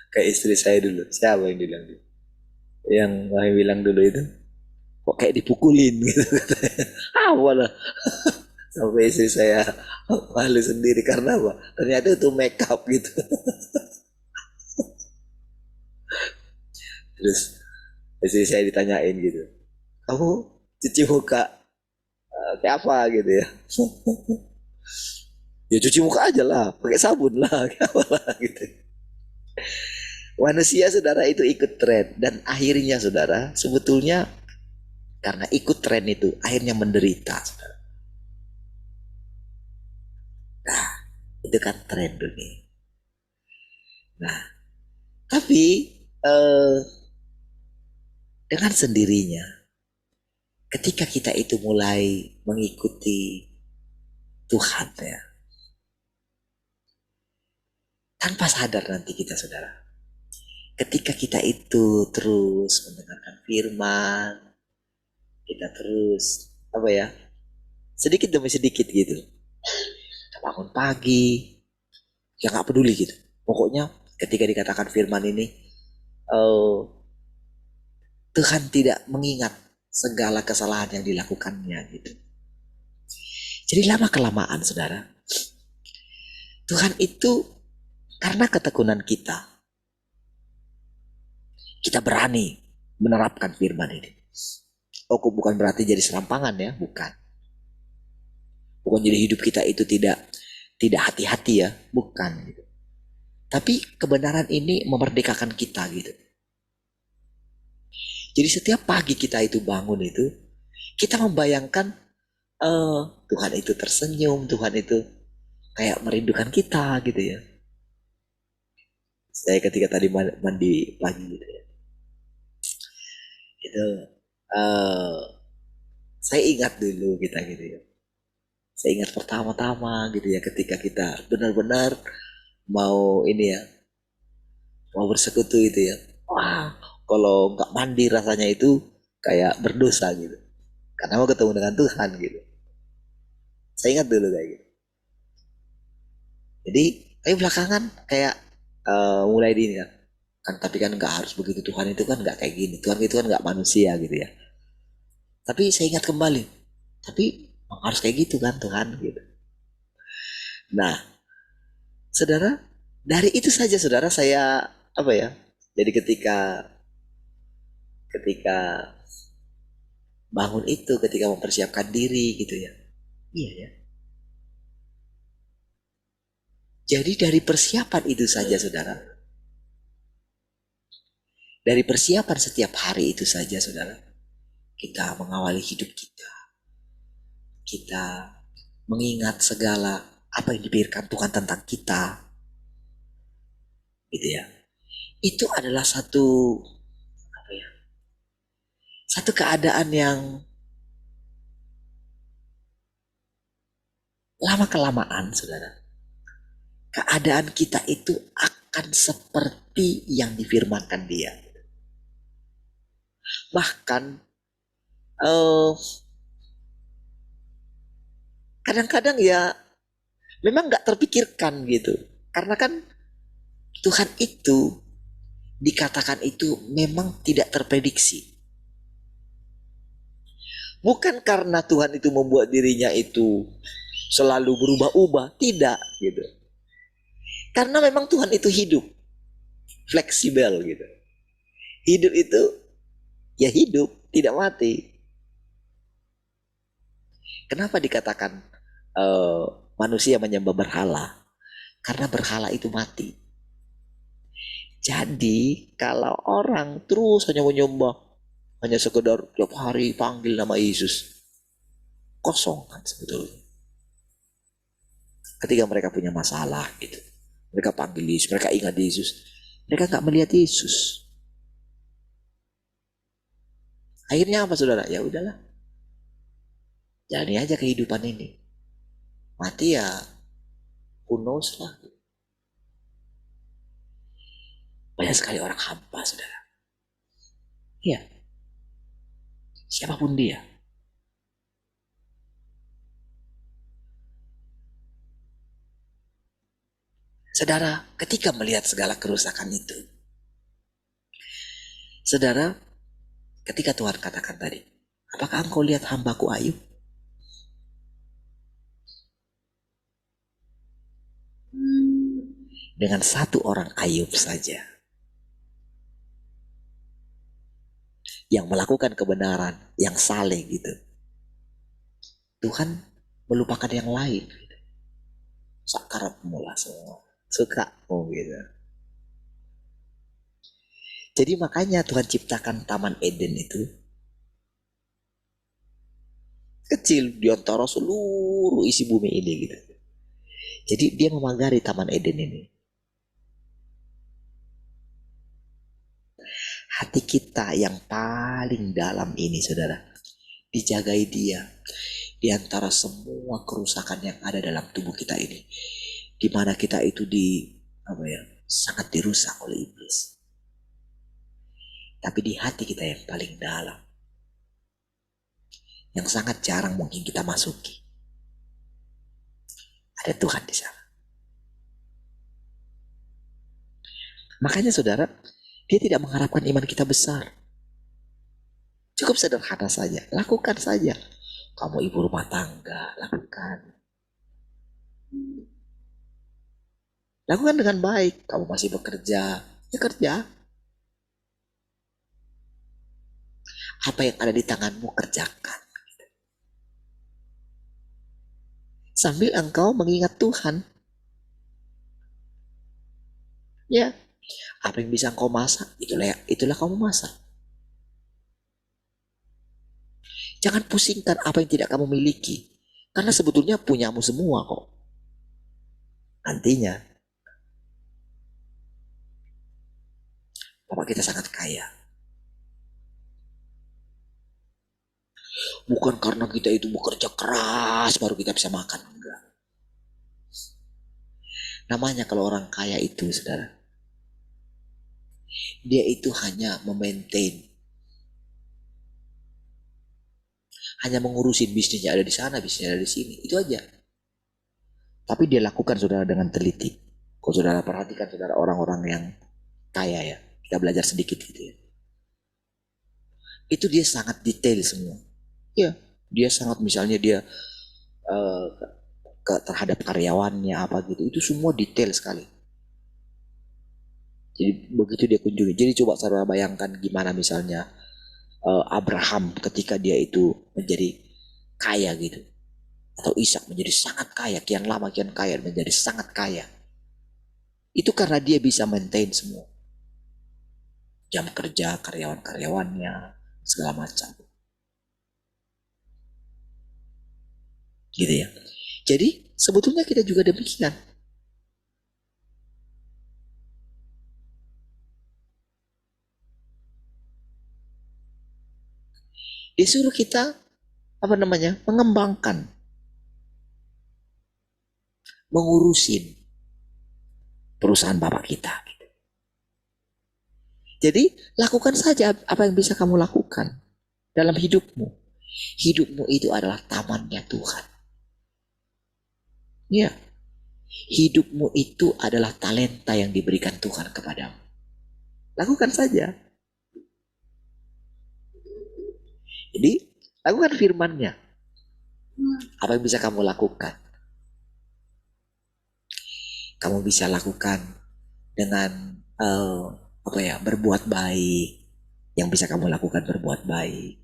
kayak istri saya dulu, siapa yang bilang dulu? Yang kami bilang dulu itu kok kayak dipukulin gitu. Walah. Sampai istri saya malu sendiri karena apa? Ternyata itu make up gitu. Terus istri saya ditanyain gitu, kamu cuci muka kayak apa gitu ya? Ya cuci muka aja lah, pakai sabun lah, kayak apa lah gitu. Manusia, saudara, itu ikut tren. Dan akhirnya, saudara, sebetulnya karena ikut tren itu akhirnya menderita, saudara. Nah, itu kan tren dunia. Nah, tapi dengan sendirinya ketika kita itu mulai mengikuti Tuhan ya, tanpa sadar nanti kita, saudara, ketika kita itu terus mendengarkan firman, kita terus sedikit demi sedikit gitu, kita bangun pagi, ya nggak peduli gitu. Pokoknya ketika dikatakan firman ini, Tuhan tidak mengingat segala kesalahan yang dilakukannya gitu. Jadi lama kelamaan, saudara, Tuhan itu karena ketekunan kita berani menerapkan firman ini. Oh, bukan berarti jadi serampangan ya, bukan. Bukan jadi hidup kita itu tidak hati-hati ya, bukan gitu. Tapi kebenaran ini memerdekakan kita gitu. Jadi setiap pagi kita itu bangun itu, kita membayangkan Tuhan itu tersenyum, Tuhan itu kayak merindukan kita gitu ya. Saya ketika tadi mandi pagi gitu ya, itu saya ingat dulu kita gitu ya. Saya ingat pertama-tama gitu ya, ketika kita benar-benar mau bersekutu itu ya. Wah, kalau nggak mandi rasanya itu kayak berdosa gitu. Karena mau ketemu dengan Tuhan gitu. Saya ingat dulu kayak gitu. Jadi, tapi belakangan kayak mulai di ini kan, tapi kan nggak harus begitu. Tuhan itu kan nggak kayak gini. Tuhan itu kan nggak manusia gitu ya. Tapi saya ingat kembali, tapi harus kayak gitu kan Tuhan gitu. Nah, saudara, dari itu saja saudara saya apa ya? Jadi ketika bangun itu, ketika mempersiapkan diri gitu ya. Iya ya. Jadi dari persiapan itu saja saudara. Dari persiapan setiap hari itu saja saudara. Kita mengawali hidup kita. Kita mengingat segala apa yang diberikan Tuhan tentang kita. Gitu ya. Itu adalah satu apa ya? Satu keadaan yang lama-kelamaan saudara. Keadaan kita itu akan seperti yang difirmankan dia. Bahkan kadang-kadang ya memang gak terpikirkan gitu. Karena kan Tuhan itu dikatakan itu memang tidak terprediksi. Bukan karena Tuhan itu membuat dirinya itu selalu berubah-ubah, tidak gitu. Karena memang Tuhan itu hidup, fleksibel gitu. Hidup itu ya hidup, tidak mati. Kenapa dikatakan manusia menyembah berhala? Karena berhala itu mati. Jadi kalau orang terus hanya menyembah, hanya sekedar tiap hari panggil nama Yesus, kosong kan sebetulnya. Ketika mereka punya masalah gitu, mereka panggil Yesus, mereka ingat Yesus, mereka nggak melihat Yesus. Akhirnya apa saudara? Ya udahlah, jalani aja kehidupan ini. Mati ya, who knows lah. Banyak sekali orang hampa saudara. Iya, siapapun dia. Saudara, ketika melihat segala kerusakan itu, saudara, ketika Tuhan katakan tadi, apakah engkau lihat hambaku Ayub? Dengan satu orang Ayub saja yang melakukan kebenaran, yang saleh gitu, Tuhan melupakan yang lain gitu. Sakarap mula semua suka gitu. Jadi makanya Tuhan ciptakan Taman Eden itu kecil di antara seluruh isi bumi ini gitu. Jadi dia memagari Taman Eden ini. Hati kita yang paling dalam ini saudara, dijagai dia di antara semua kerusakan yang ada dalam tubuh kita ini, di mana kita itu sangat dirusak oleh iblis. Tapi di hati kita yang paling dalam, yang sangat jarang mungkin kita masuki, ada Tuhan di sana. Makanya saudara, dia tidak mengharapkan iman kita besar. Cukup sederhana saja, lakukan saja. Kamu ibu rumah tangga, lakukan. Lakukan dengan baik. Kamu masih bekerja, ya kerja. Apa yang ada di tanganmu kerjakan. Sambil engkau mengingat Tuhan. Ya, apa yang bisa engkau masak, itulah kamu masak. Jangan pusingkan apa yang tidak kamu miliki. Karena sebetulnya punyamu semua kok. Nantinya, Bapak kita sangat kaya. Bukan karena kita itu bekerja keras baru kita bisa makan. Enggak. Namanya kalau orang kaya itu, saudara, dia itu hanya memaintain, hanya mengurusin bisnisnya ada di sana, bisnisnya ada di sini, itu aja. Tapi dia lakukan saudara dengan teliti. Kalau saudara perhatikan saudara orang-orang yang kaya ya, kita belajar sedikit gitu ya. Itu dia sangat detail semua. Ya, dia sangat misalnya dia terhadap karyawannya apa gitu, itu semua detail sekali. Jadi begitu dia kunjungi. Jadi coba saudara bayangkan gimana misalnya Abraham ketika dia itu menjadi kaya gitu. Atau Ishak menjadi sangat kaya, kian lama kian kaya, menjadi sangat kaya. Itu karena dia bisa maintain semua. Jam kerja, karyawan-karyawannya, segala macam. Gitu ya. Jadi sebetulnya kita juga demikian. Disuruh kita mengembangkan, mengurusin perusahaan bapak kita. Jadi lakukan saja apa yang bisa kamu lakukan dalam hidupmu. Hidupmu itu adalah tamannya Tuhan. Ya, hidupmu itu adalah talenta yang diberikan Tuhan kepadamu. Lakukan saja. Jadi lakukan firman-Nya. Apa yang bisa kamu lakukan? Kamu bisa lakukan dengan berbuat baik. Yang bisa kamu lakukan berbuat baik.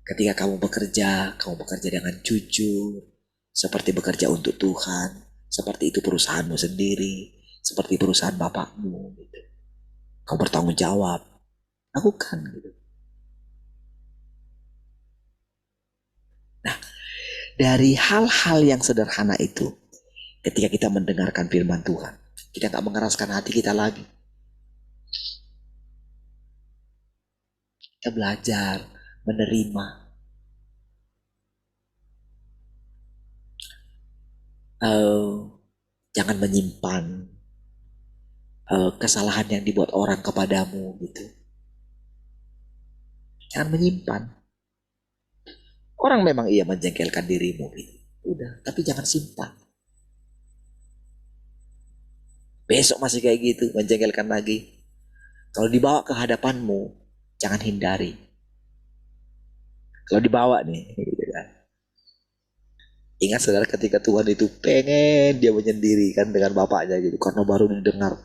Ketika kamu bekerja dengan jujur, seperti bekerja untuk Tuhan, seperti itu perusahaanmu sendiri, seperti perusahaan bapakmu. Gitu. Kamu bertanggung jawab, lakukan. Gitu. Nah, dari hal-hal yang sederhana itu, ketika kita mendengarkan firman Tuhan, kita gak mengeraskan hati kita lagi. Kita belajar menerima. Jangan menyimpan kesalahan yang dibuat orang kepadamu gitu. Jangan menyimpan. Orang memang iya menjengkelkan dirimu gitu. Udah, tapi jangan simpan. Besok masih kayak gitu, menjengkelkan lagi. Kalau dibawa ke hadapanmu, jangan hindari. Kalau dibawa nih, gitu kan. Ingat saudara ketika Tuhan itu pengen dia menyendiri kan dengan bapaknya gitu. Karena baru didengar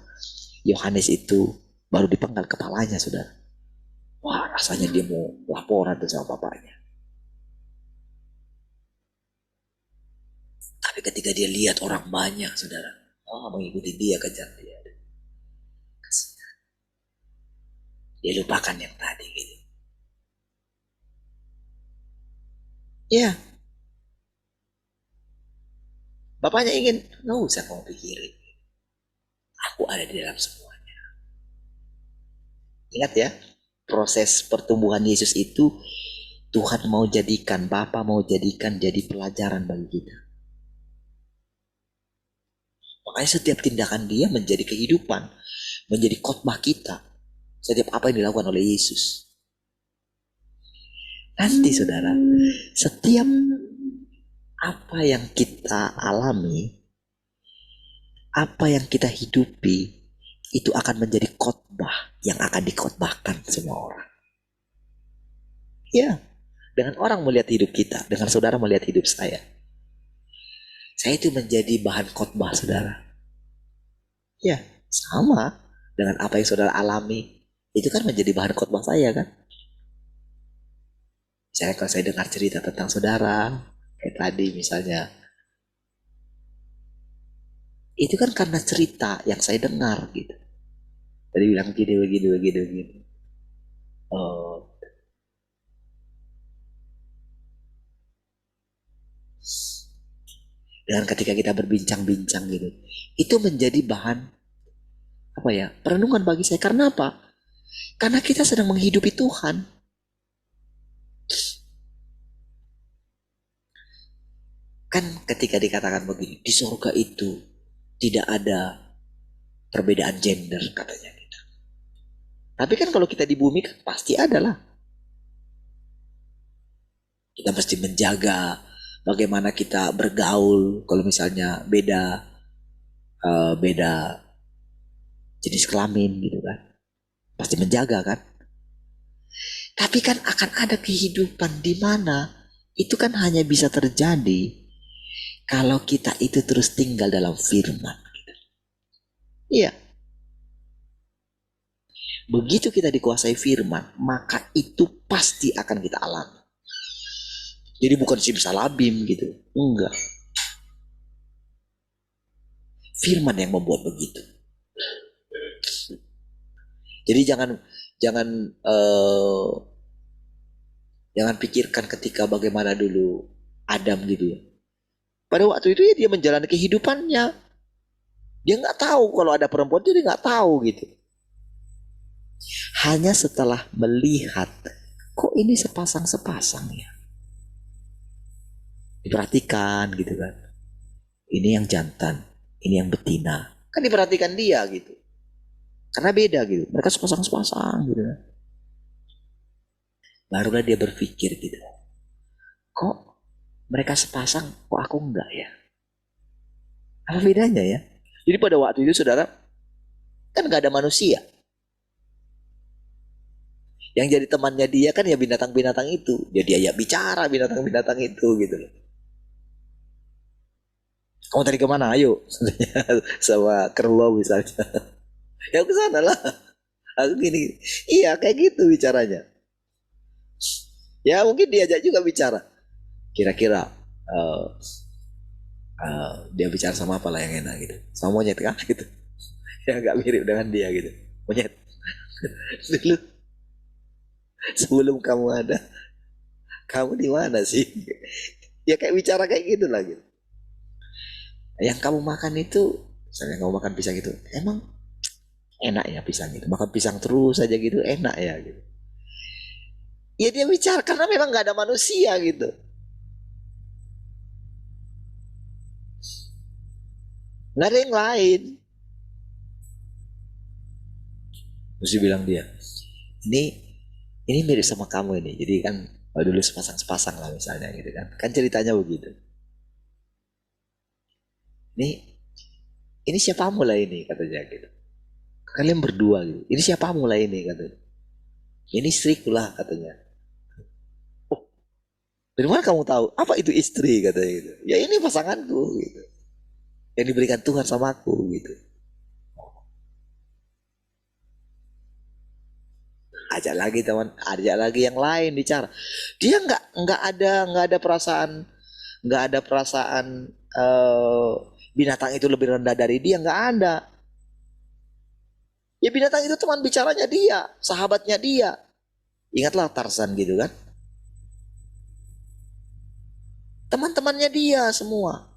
Yohanes itu baru dipenggal kepalanya saudara. Wah rasanya dia mau laporan tuh sama bapaknya. Tapi ketika dia lihat orang banyak saudara. Mengikuti dia, kejar dia. Dia lupakan yang tadi gitu. Ya. Bapaknya ingin, nggak usah kamu pikirin. Aku ada di dalam semuanya. Ingat ya, proses pertumbuhan Yesus itu Tuhan mau jadikan, Bapa mau jadikan jadi pelajaran bagi kita. Makanya setiap tindakan dia menjadi kehidupan, menjadi khotbah kita. Setiap apa yang dilakukan oleh Yesus. Nanti saudara, setiap apa yang kita alami, apa yang kita hidupi, itu akan menjadi khotbah yang akan dikhotbahkan semua orang. Ya, dengan orang melihat hidup kita, dengan saudara melihat hidup saya itu menjadi bahan khotbah saudara. Ya, sama dengan apa yang saudara alami, itu kan menjadi bahan khotbah saya kan. Misalnya kalau saya dengar cerita tentang saudara, kayak tadi misalnya, itu kan karena cerita yang saya dengar gitu. Tadi bilang begini. Oh. Dan ketika kita berbincang-bincang gitu, itu menjadi bahan perenungan bagi saya. Karena apa? Karena kita sedang menghidupi Tuhan. Kan ketika dikatakan begini, di surga itu tidak ada perbedaan gender katanya kita. Tapi kan kalau kita di bumi kan pasti ada lah. Kita mesti menjaga bagaimana kita bergaul kalau misalnya beda jenis kelamin gitu kan. Pasti menjaga kan. Tapi kan akan ada kehidupan di mana itu kan hanya bisa terjadi kalau kita itu terus tinggal dalam firman. Iya. Begitu kita dikuasai firman, maka itu pasti akan kita alami. Jadi bukan simsalabim gitu. Enggak. Firman yang membuat begitu. Jadi jangan pikirkan ketika bagaimana dulu Adam gitu ya. Pada waktu itu ya dia menjalani kehidupannya. Dia nggak tahu kalau ada perempuan, dia nggak tahu gitu. Hanya setelah melihat, kok ini sepasang-sepasang ya. Diperhatikan gitu kan. Ini yang jantan, ini yang betina. Kan diperhatikan dia gitu. Karena beda gitu. Mereka sepasang-sepasang gitu kan. Barulah dia berpikir gitu. Kok mereka sepasang, kok aku enggak ya? Apa bedanya ya? Jadi pada waktu itu saudara, kan gak ada manusia. Yang jadi temannya dia kan ya binatang-binatang itu. Jadi dia bicara binatang-binatang itu gitu loh. Kamu tadi kemana? Ayo. Sama kerbau misalnya. Ya ke sana lah. Aku gini. Iya kayak gitu bicaranya. Ya mungkin diajak juga bicara. Kira-kira dia bicara sama apa lah yang enak gitu. Sama monyet kah gitu. Ya agak mirip dengan dia gitu. Monyet. Dulu sebelum kamu ada, kamu di mana sih? Ya kayak bicara kayak gitu lah gitu. Yang kamu makan itu, misalnya kamu makan pisang itu, emang enak ya pisang itu. Makan pisang terus aja gitu, enak ya gitu. Ya dia bicara karena memang gak ada manusia gitu. Gak ada yang lain. Mesti bilang dia, ini mirip sama kamu ini. Jadi kan dulu sepasang-sepasang lah misalnya gitu kan. Kan ceritanya begitu. Ini siapamu lah ini katanya gitu. Kalian berdua gitu. Ini siapamu lah ini katanya. Ini istriku lah katanya. Oh, dari mana kamu tahu? Apa itu istri katanya gitu. Ya ini pasanganku gitu. Yang diberikan Tuhan sama aku gitu. Ajak lagi teman, ajak lagi yang lain bicara. Dia nggak ada perasaan binatang itu lebih rendah dari dia, nggak ada. Ya binatang itu teman bicaranya dia, sahabatnya dia. Ingatlah Tarzan gitu kan. Teman-temannya dia semua.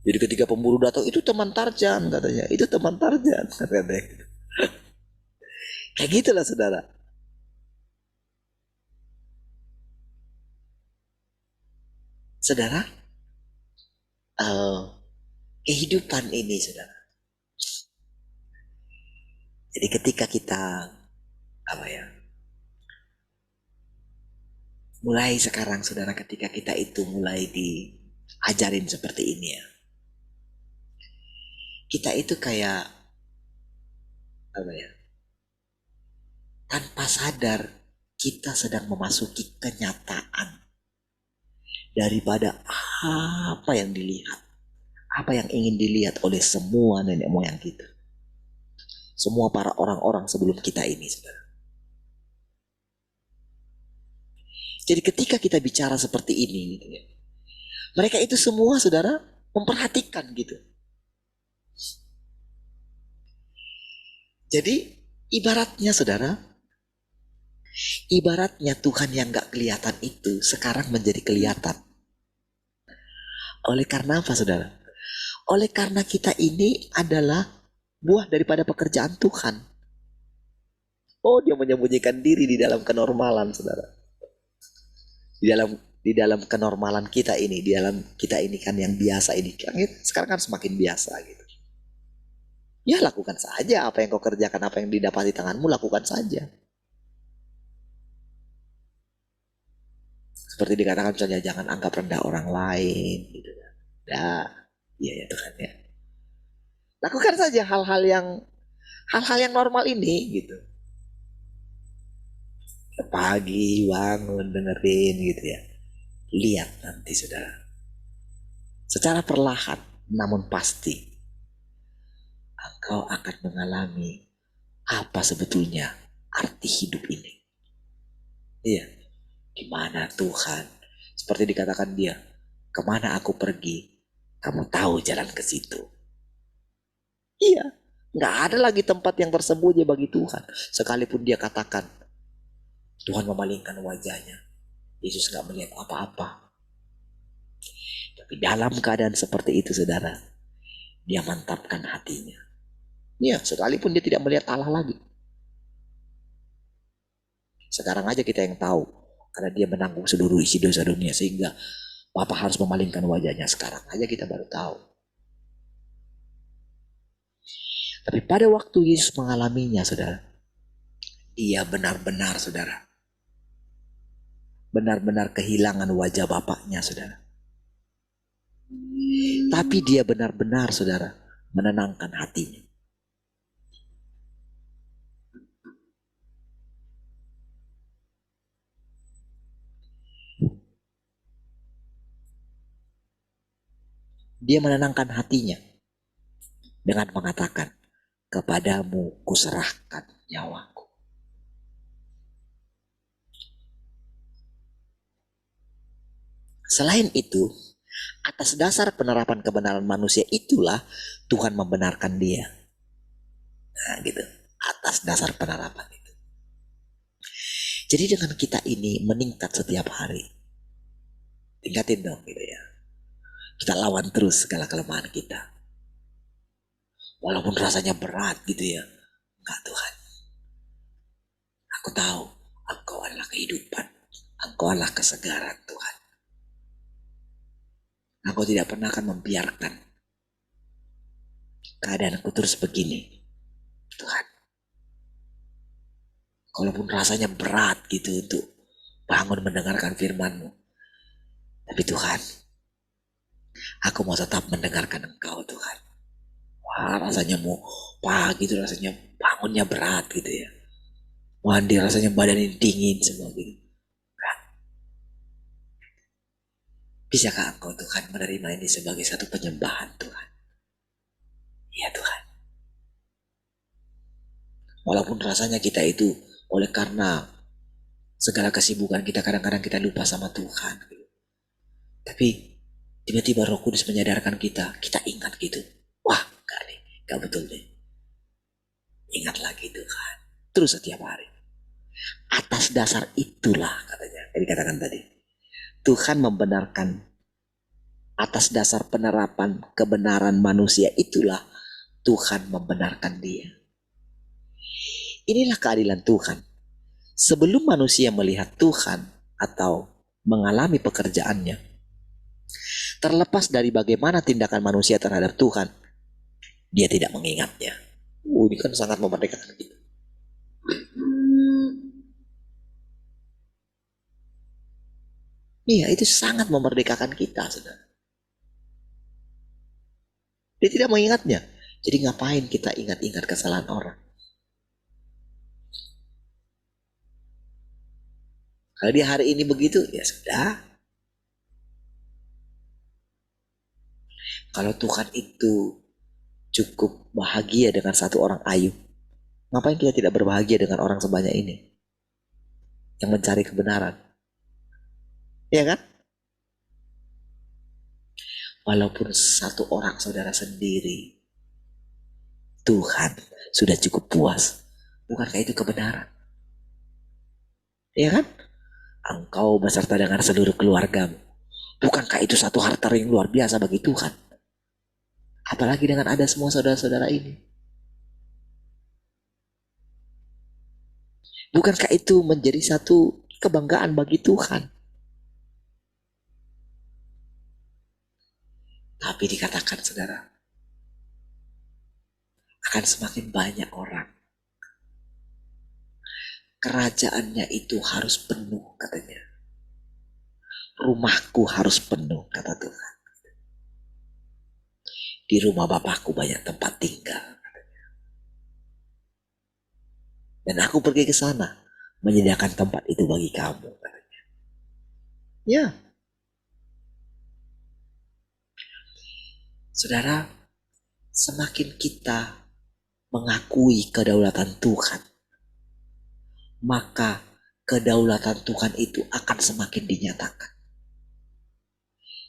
Jadi ketika pemburu datang, itu teman Tarzan katanya. Itu teman Tarzan katanya. Kayak gitulah saudara. Saudara, kehidupan ini saudara. Jadi ketika kita mulai sekarang saudara, ketika kita itu mulai diajarin seperti ini ya. Kita itu kayak tanpa sadar kita sedang memasuki kenyataan daripada apa yang dilihat, apa yang ingin dilihat oleh semua nenek moyang kita, semua para orang-orang sebelum kita ini saudara. Jadi ketika kita bicara seperti ini gitu ya, mereka itu semua saudara memperhatikan gitu. Jadi ibaratnya saudara, ibaratnya Tuhan yang gak kelihatan itu sekarang menjadi kelihatan. Oleh karena apa saudara? Oleh karena kita ini adalah buah daripada pekerjaan Tuhan. Oh, dia menyembunyikan diri di dalam kenormalan saudara. Di dalam kenormalan kita ini, di dalam kita ini kan yang biasa ini, sekarang kan semakin biasa gitu. Ya lakukan saja apa yang kau kerjakan, apa yang didapati tanganmu, lakukan saja. Seperti dikatakan misalnya jangan anggap rendah orang lain gitu. Nah, iya ya Tuhan ya. Lakukan saja hal-hal yang normal ini gitu. Pagi bangun dengerin gitu ya. Lihat nanti saudara. Secara perlahan namun pasti engkau akan mengalami apa sebetulnya arti hidup ini. Iya. Di mana Tuhan? Seperti dikatakan dia, kemana aku pergi, kamu tahu jalan ke situ. Iya. Nggak ada lagi tempat yang tersembunyi bagi Tuhan. Sekalipun dia katakan, Tuhan memalingkan wajahnya. Yesus nggak melihat apa-apa. Tapi dalam keadaan seperti itu saudara, dia mantapkan hatinya. Iya, sekalipun dia tidak melihat Allah lagi. Sekarang aja kita yang tahu. Karena dia menanggung seluruh isi dosa dunia. Sehingga Bapa harus memalingkan wajahnya. Sekarang aja kita baru tahu. Tapi pada waktu Yesus mengalaminya saudara, dia benar-benar saudara, benar-benar kehilangan wajah Bapaknya saudara. Tapi dia benar-benar saudara menenangkan hatinya. Dia menenangkan hatinya dengan mengatakan, kepadamu kuserahkan nyawaku. Selain itu, atas dasar penerapan kebenaran manusia itulah Tuhan membenarkan dia. Nah gitu, atas dasar penerapan itu. Jadi dengan kita ini meningkat setiap hari. Tingkatin dong gitu ya. Kita lawan terus segala kelemahan kita. Walaupun rasanya berat gitu ya. Enggak Tuhan. Aku tahu Engkau adalah kehidupan. Engkau adalah kesegaran Tuhan. Engkau tidak pernah akan membiarkan keadaanku terus begini. Tuhan. Walaupun rasanya berat gitu untuk bangun mendengarkan firman-Mu. Tapi Tuhan, aku mau tetap mendengarkan Engkau Tuhan. Wah rasanya mau pagi itu rasanya bangunnya berat gitu ya. Mandi rasanya badan ini dingin semua gitu. Nah, bisakah Engkau Tuhan menerima ini sebagai satu penyembahan Tuhan? Ya Tuhan. Walaupun rasanya kita itu oleh karena segala kesibukan kita kadang-kadang kita lupa sama Tuhan. Gitu. Tapi tiba-tiba Roh Kudus menyadarkan kita ingat gitu. Wah, enggak nih, enggak betul deh. Ingat lagi Tuhan. Terus setiap hari. Atas dasar itulah katanya, yang dikatakan tadi. Tuhan membenarkan atas dasar penerapan kebenaran manusia itulah Tuhan membenarkan dia. Inilah keadilan Tuhan. Sebelum manusia melihat Tuhan atau mengalami pekerjaannya, terlepas dari bagaimana tindakan manusia terhadap Tuhan, dia tidak mengingatnya. Ini kan sangat memerdekakan kita. Iya, itu sangat memerdekakan kita, saudara. Dia tidak mengingatnya. Jadi ngapain kita ingat-ingat kesalahan orang? Kalau dia hari ini begitu, ya sudah. Kalau Tuhan itu cukup bahagia dengan satu orang Ayub, ngapain kita tidak berbahagia dengan orang sebanyak ini? Yang mencari kebenaran. Iya kan? Walaupun satu orang saudara sendiri, Tuhan sudah cukup puas. Bukankah itu kebenaran? Iya kan? Engkau beserta dengan seluruh keluargamu. Bukankah itu satu harta yang luar biasa bagi Tuhan? Apalagi dengan ada semua saudara-saudara ini. Bukankah itu menjadi satu kebanggaan bagi Tuhan? Tapi dikatakan saudara, akan semakin banyak orang. Kerajaannya itu harus penuh katanya. rumahku harus penuh, kata Tuhan. Di rumah Bapakku banyak tempat tinggal. Dan aku pergi ke sana menyediakan tempat itu bagi kamu. Ya. Saudara, semakin kita mengakui kedaulatan Tuhan, maka kedaulatan Tuhan itu akan semakin dinyatakan.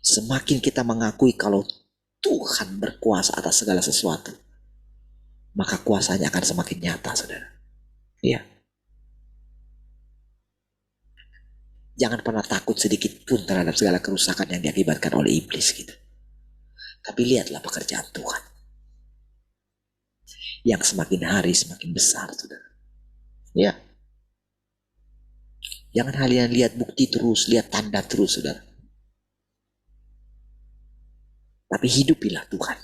Semakin kita mengakui kalau Tuhan berkuasa atas segala sesuatu, maka kuasanya akan semakin nyata, saudara. Iya. Jangan pernah takut sedikit pun terhadap segala kerusakan yang diakibatkan oleh iblis gitu. Tapi lihatlah pekerjaan Tuhan yang semakin hari semakin besar, saudara. Ya. Jangan kalian lihat bukti terus, lihat tanda terus, saudara. Tapi hidupilah Tuhan.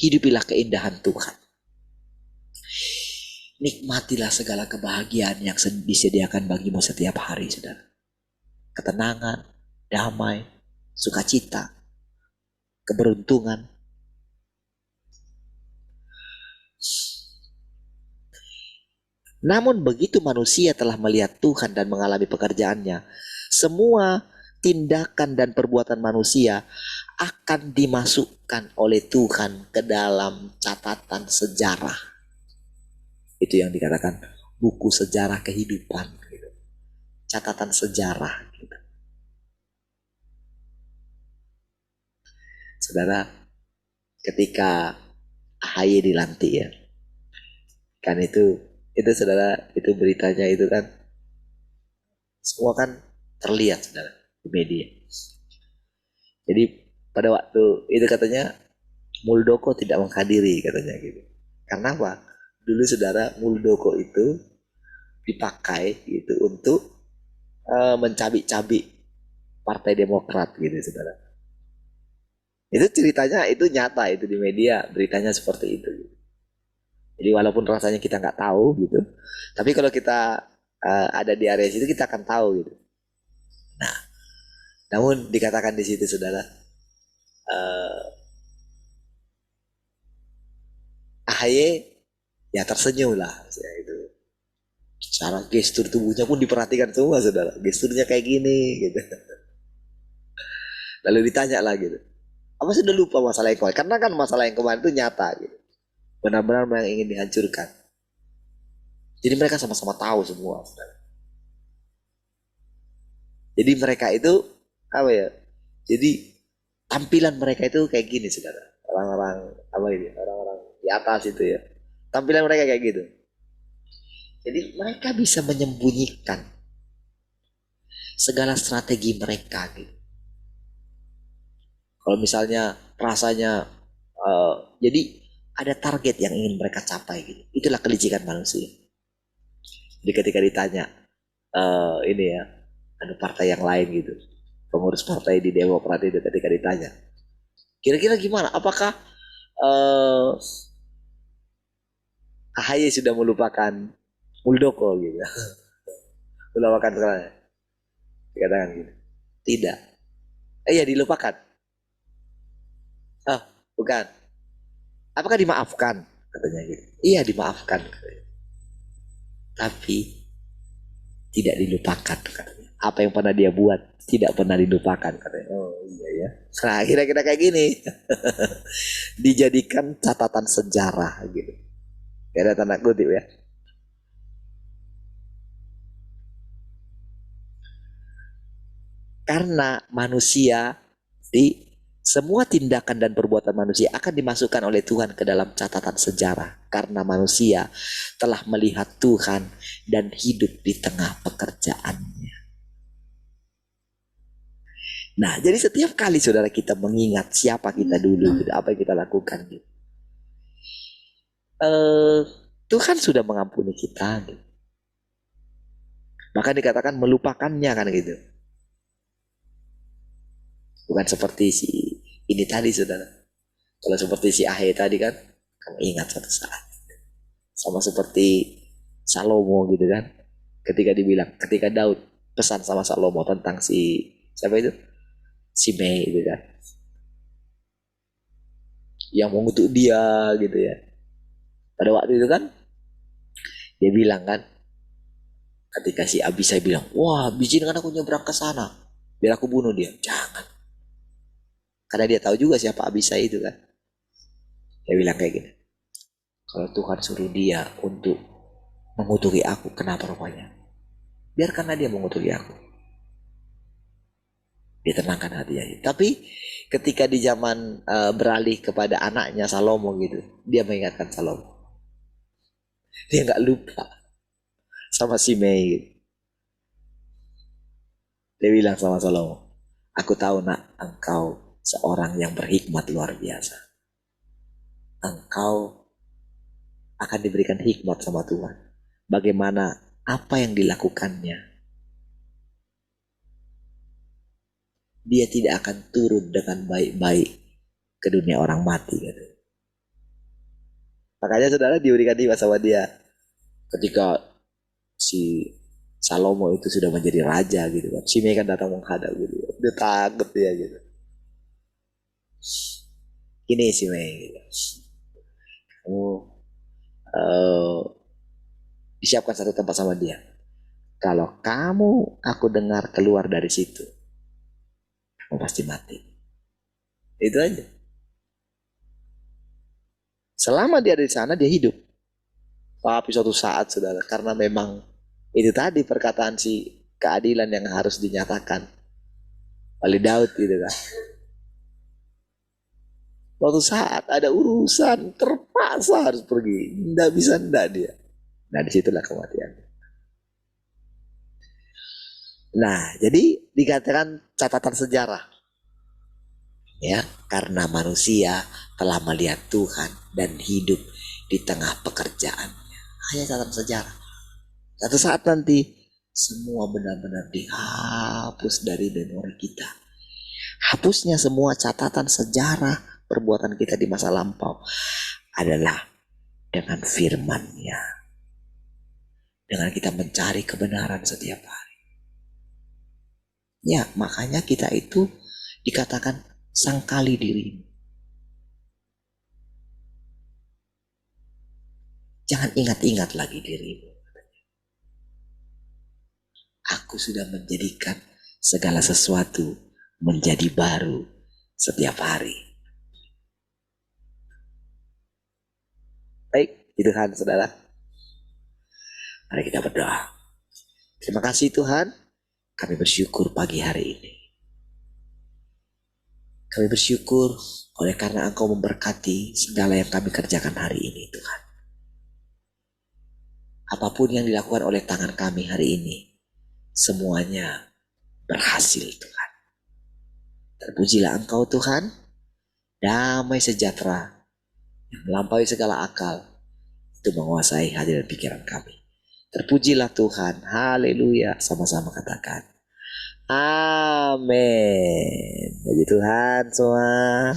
Hidupilah keindahan Tuhan. Nikmatilah segala kebahagiaan yang disediakan bagimu setiap hari, saudara. Ketenangan, damai, sukacita, keberuntungan. Namun begitu manusia telah melihat Tuhan dan mengalami pekerjaannya, semua tindakan dan perbuatan manusia akan dimasukkan oleh Tuhan ke dalam catatan sejarah. Itu yang dikatakan buku sejarah kehidupan. Gitu. Catatan sejarah. Gitu. Saudara, ketika AHY dilantik ya, kan itu saudara, itu beritanya itu kan semua kan terlihat, saudara, di media. Jadi pada waktu itu katanya Muldoko tidak menghadiri, katanya gitu. Karena apa? Dulu saudara, Muldoko itu dipakai gitu untuk mencabik-cabik Partai Demokrat gitu, saudara. Itu ceritanya, itu nyata, itu di media beritanya seperti itu. Jadi walaupun rasanya kita nggak tahu gitu, tapi kalau kita ada di area situ kita akan tahu gitu. Nah, namun dikatakan di situ, saudara, AHY ya tersenyum lah, ya, itu. Secara gestur tubuhnya pun diperhatikan semua, saudara. Gesturnya kayak gini gitu. Lalu ditanya lah gitu, apa sudah lupa masalah yang kemarin? Karena kan masalah yang kemarin itu nyata gitu. Benar-benar yang ingin dihancurkan. Jadi mereka sama-sama tahu semua, saudara. Jadi mereka itu apa ya? Jadi tampilan mereka itu kayak gini, saudara. Orang-orang apa ini? Orang-orang di atas itu ya. Tampilan mereka kayak gitu. Jadi mereka bisa menyembunyikan segala strategi mereka gitu. Kalau misalnya rasanya jadi ada target yang ingin mereka capai gitu. Itulah kelicikan manusia. Jadi ketika ditanya ini ya, ada partai yang lain gitu, pengurus partai di Demokrat itu ketika ditanya, kira-kira gimana? Apakah AHY sudah melupakan Muldoko gitu? Melupakan sekarang? Dikatakan gitu. Tidak. Iya dilupakan. Oh, bukan. Apakah dimaafkan? Katanya gitu. Iya dimaafkan. Tapi tidak dilupakan, katanya. Apa yang pernah dia buat tidak pernah dilupakan, katanya. Oh iya ya. Nah kira-kira kayak gini. Dijadikan catatan sejarah gitu. Gak ada tanda kutip ya. Karena manusia semua tindakan dan perbuatan manusia akan dimasukkan oleh Tuhan ke dalam catatan sejarah. Karena manusia telah melihat Tuhan dan hidup di tengah pekerjaannya. Nah, jadi setiap kali saudara kita mengingat siapa kita dulu, apa yang kita lakukan gitu. Tuhan sudah mengampuni kita gitu. Maka dikatakan melupakannya kan gitu. Bukan seperti si ini tadi, saudara. Kalau seperti si AHY tadi kan, kamu ingat suatu saat. Sama seperti Salomo gitu kan. Ketika Daud pesan sama Salomo tentang si siapa itu? Si Mei itu kan. Yang mengutuk dia gitu ya. Pada waktu itu kan dia bilang kan, ketika si Abisai bilang, wah izinkan aku nyebrang ke sana biar aku bunuh dia. Jangan. Karena dia tahu juga siapa Abisai itu kan. Dia bilang kayak gini, kalau Tuhan suruh dia untuk mengutuki aku, kenapa rupanya? Biarkanlah dia mengutuki aku. Dia tenangkan hatinya. Tapi ketika di zaman beralih kepada anaknya Salomo gitu, dia mengingatkan Salomo. Dia nggak lupa sama si Mei gitu. Dia bilang sama Salomo, aku tahu nak, engkau seorang yang berhikmat luar biasa. Engkau akan diberikan hikmat sama Tuhan. Bagaimana apa yang dilakukannya, dia tidak akan turun dengan baik-baik ke dunia orang mati gitu. Makanya saudara diberikan hikmat sama dia ketika si Salomo itu sudah menjadi raja gitu kan. Simei kan datang menghadap gitu. Dia takut dia gitu. Ini Simei gitu. Kamu disiapkan satu tempat sama dia. Kalau kamu aku dengar keluar dari situ, kamu pasti mati. Itu aja. Selama dia ada di sana dia hidup. Tapi suatu saat saudara, karena memang itu tadi perkataan si keadilan yang harus dinyatakan oleh Daud gitu kan. Suatu saat ada urusan terpaksa harus pergi, nggak bisa ndak dia. Nah disitulah kematian. Nah jadi dikatakan catatan sejarah ya, karena manusia telah melihat Tuhan dan hidup di tengah pekerjaannya. Hanya catatan sejarah. Satu saat nanti semua benar-benar dihapus dari memori kita. Hapusnya semua catatan sejarah perbuatan kita di masa lampau adalah dengan firman-Nya. Dengan kita mencari kebenaran setiap hari. Ya, makanya kita itu dikatakan sangkali dirimu. Jangan ingat-ingat lagi dirimu. Aku sudah menjadikan segala sesuatu menjadi baru setiap hari. Baik, itu kan saudara. Mari kita berdoa. Terima kasih Tuhan, kami bersyukur pagi hari ini. Kami bersyukur oleh karena Engkau memberkati segala yang kami kerjakan hari ini Tuhan. Apapun yang dilakukan oleh tangan kami hari ini, semuanya berhasil Tuhan. Terpujilah Engkau Tuhan, damai sejahtera yang melampaui segala akal itu menguasai hati dan pikiran kami. Terpujilah Tuhan, haleluya, sama-sama katakan amin. Puji Tuhan semua.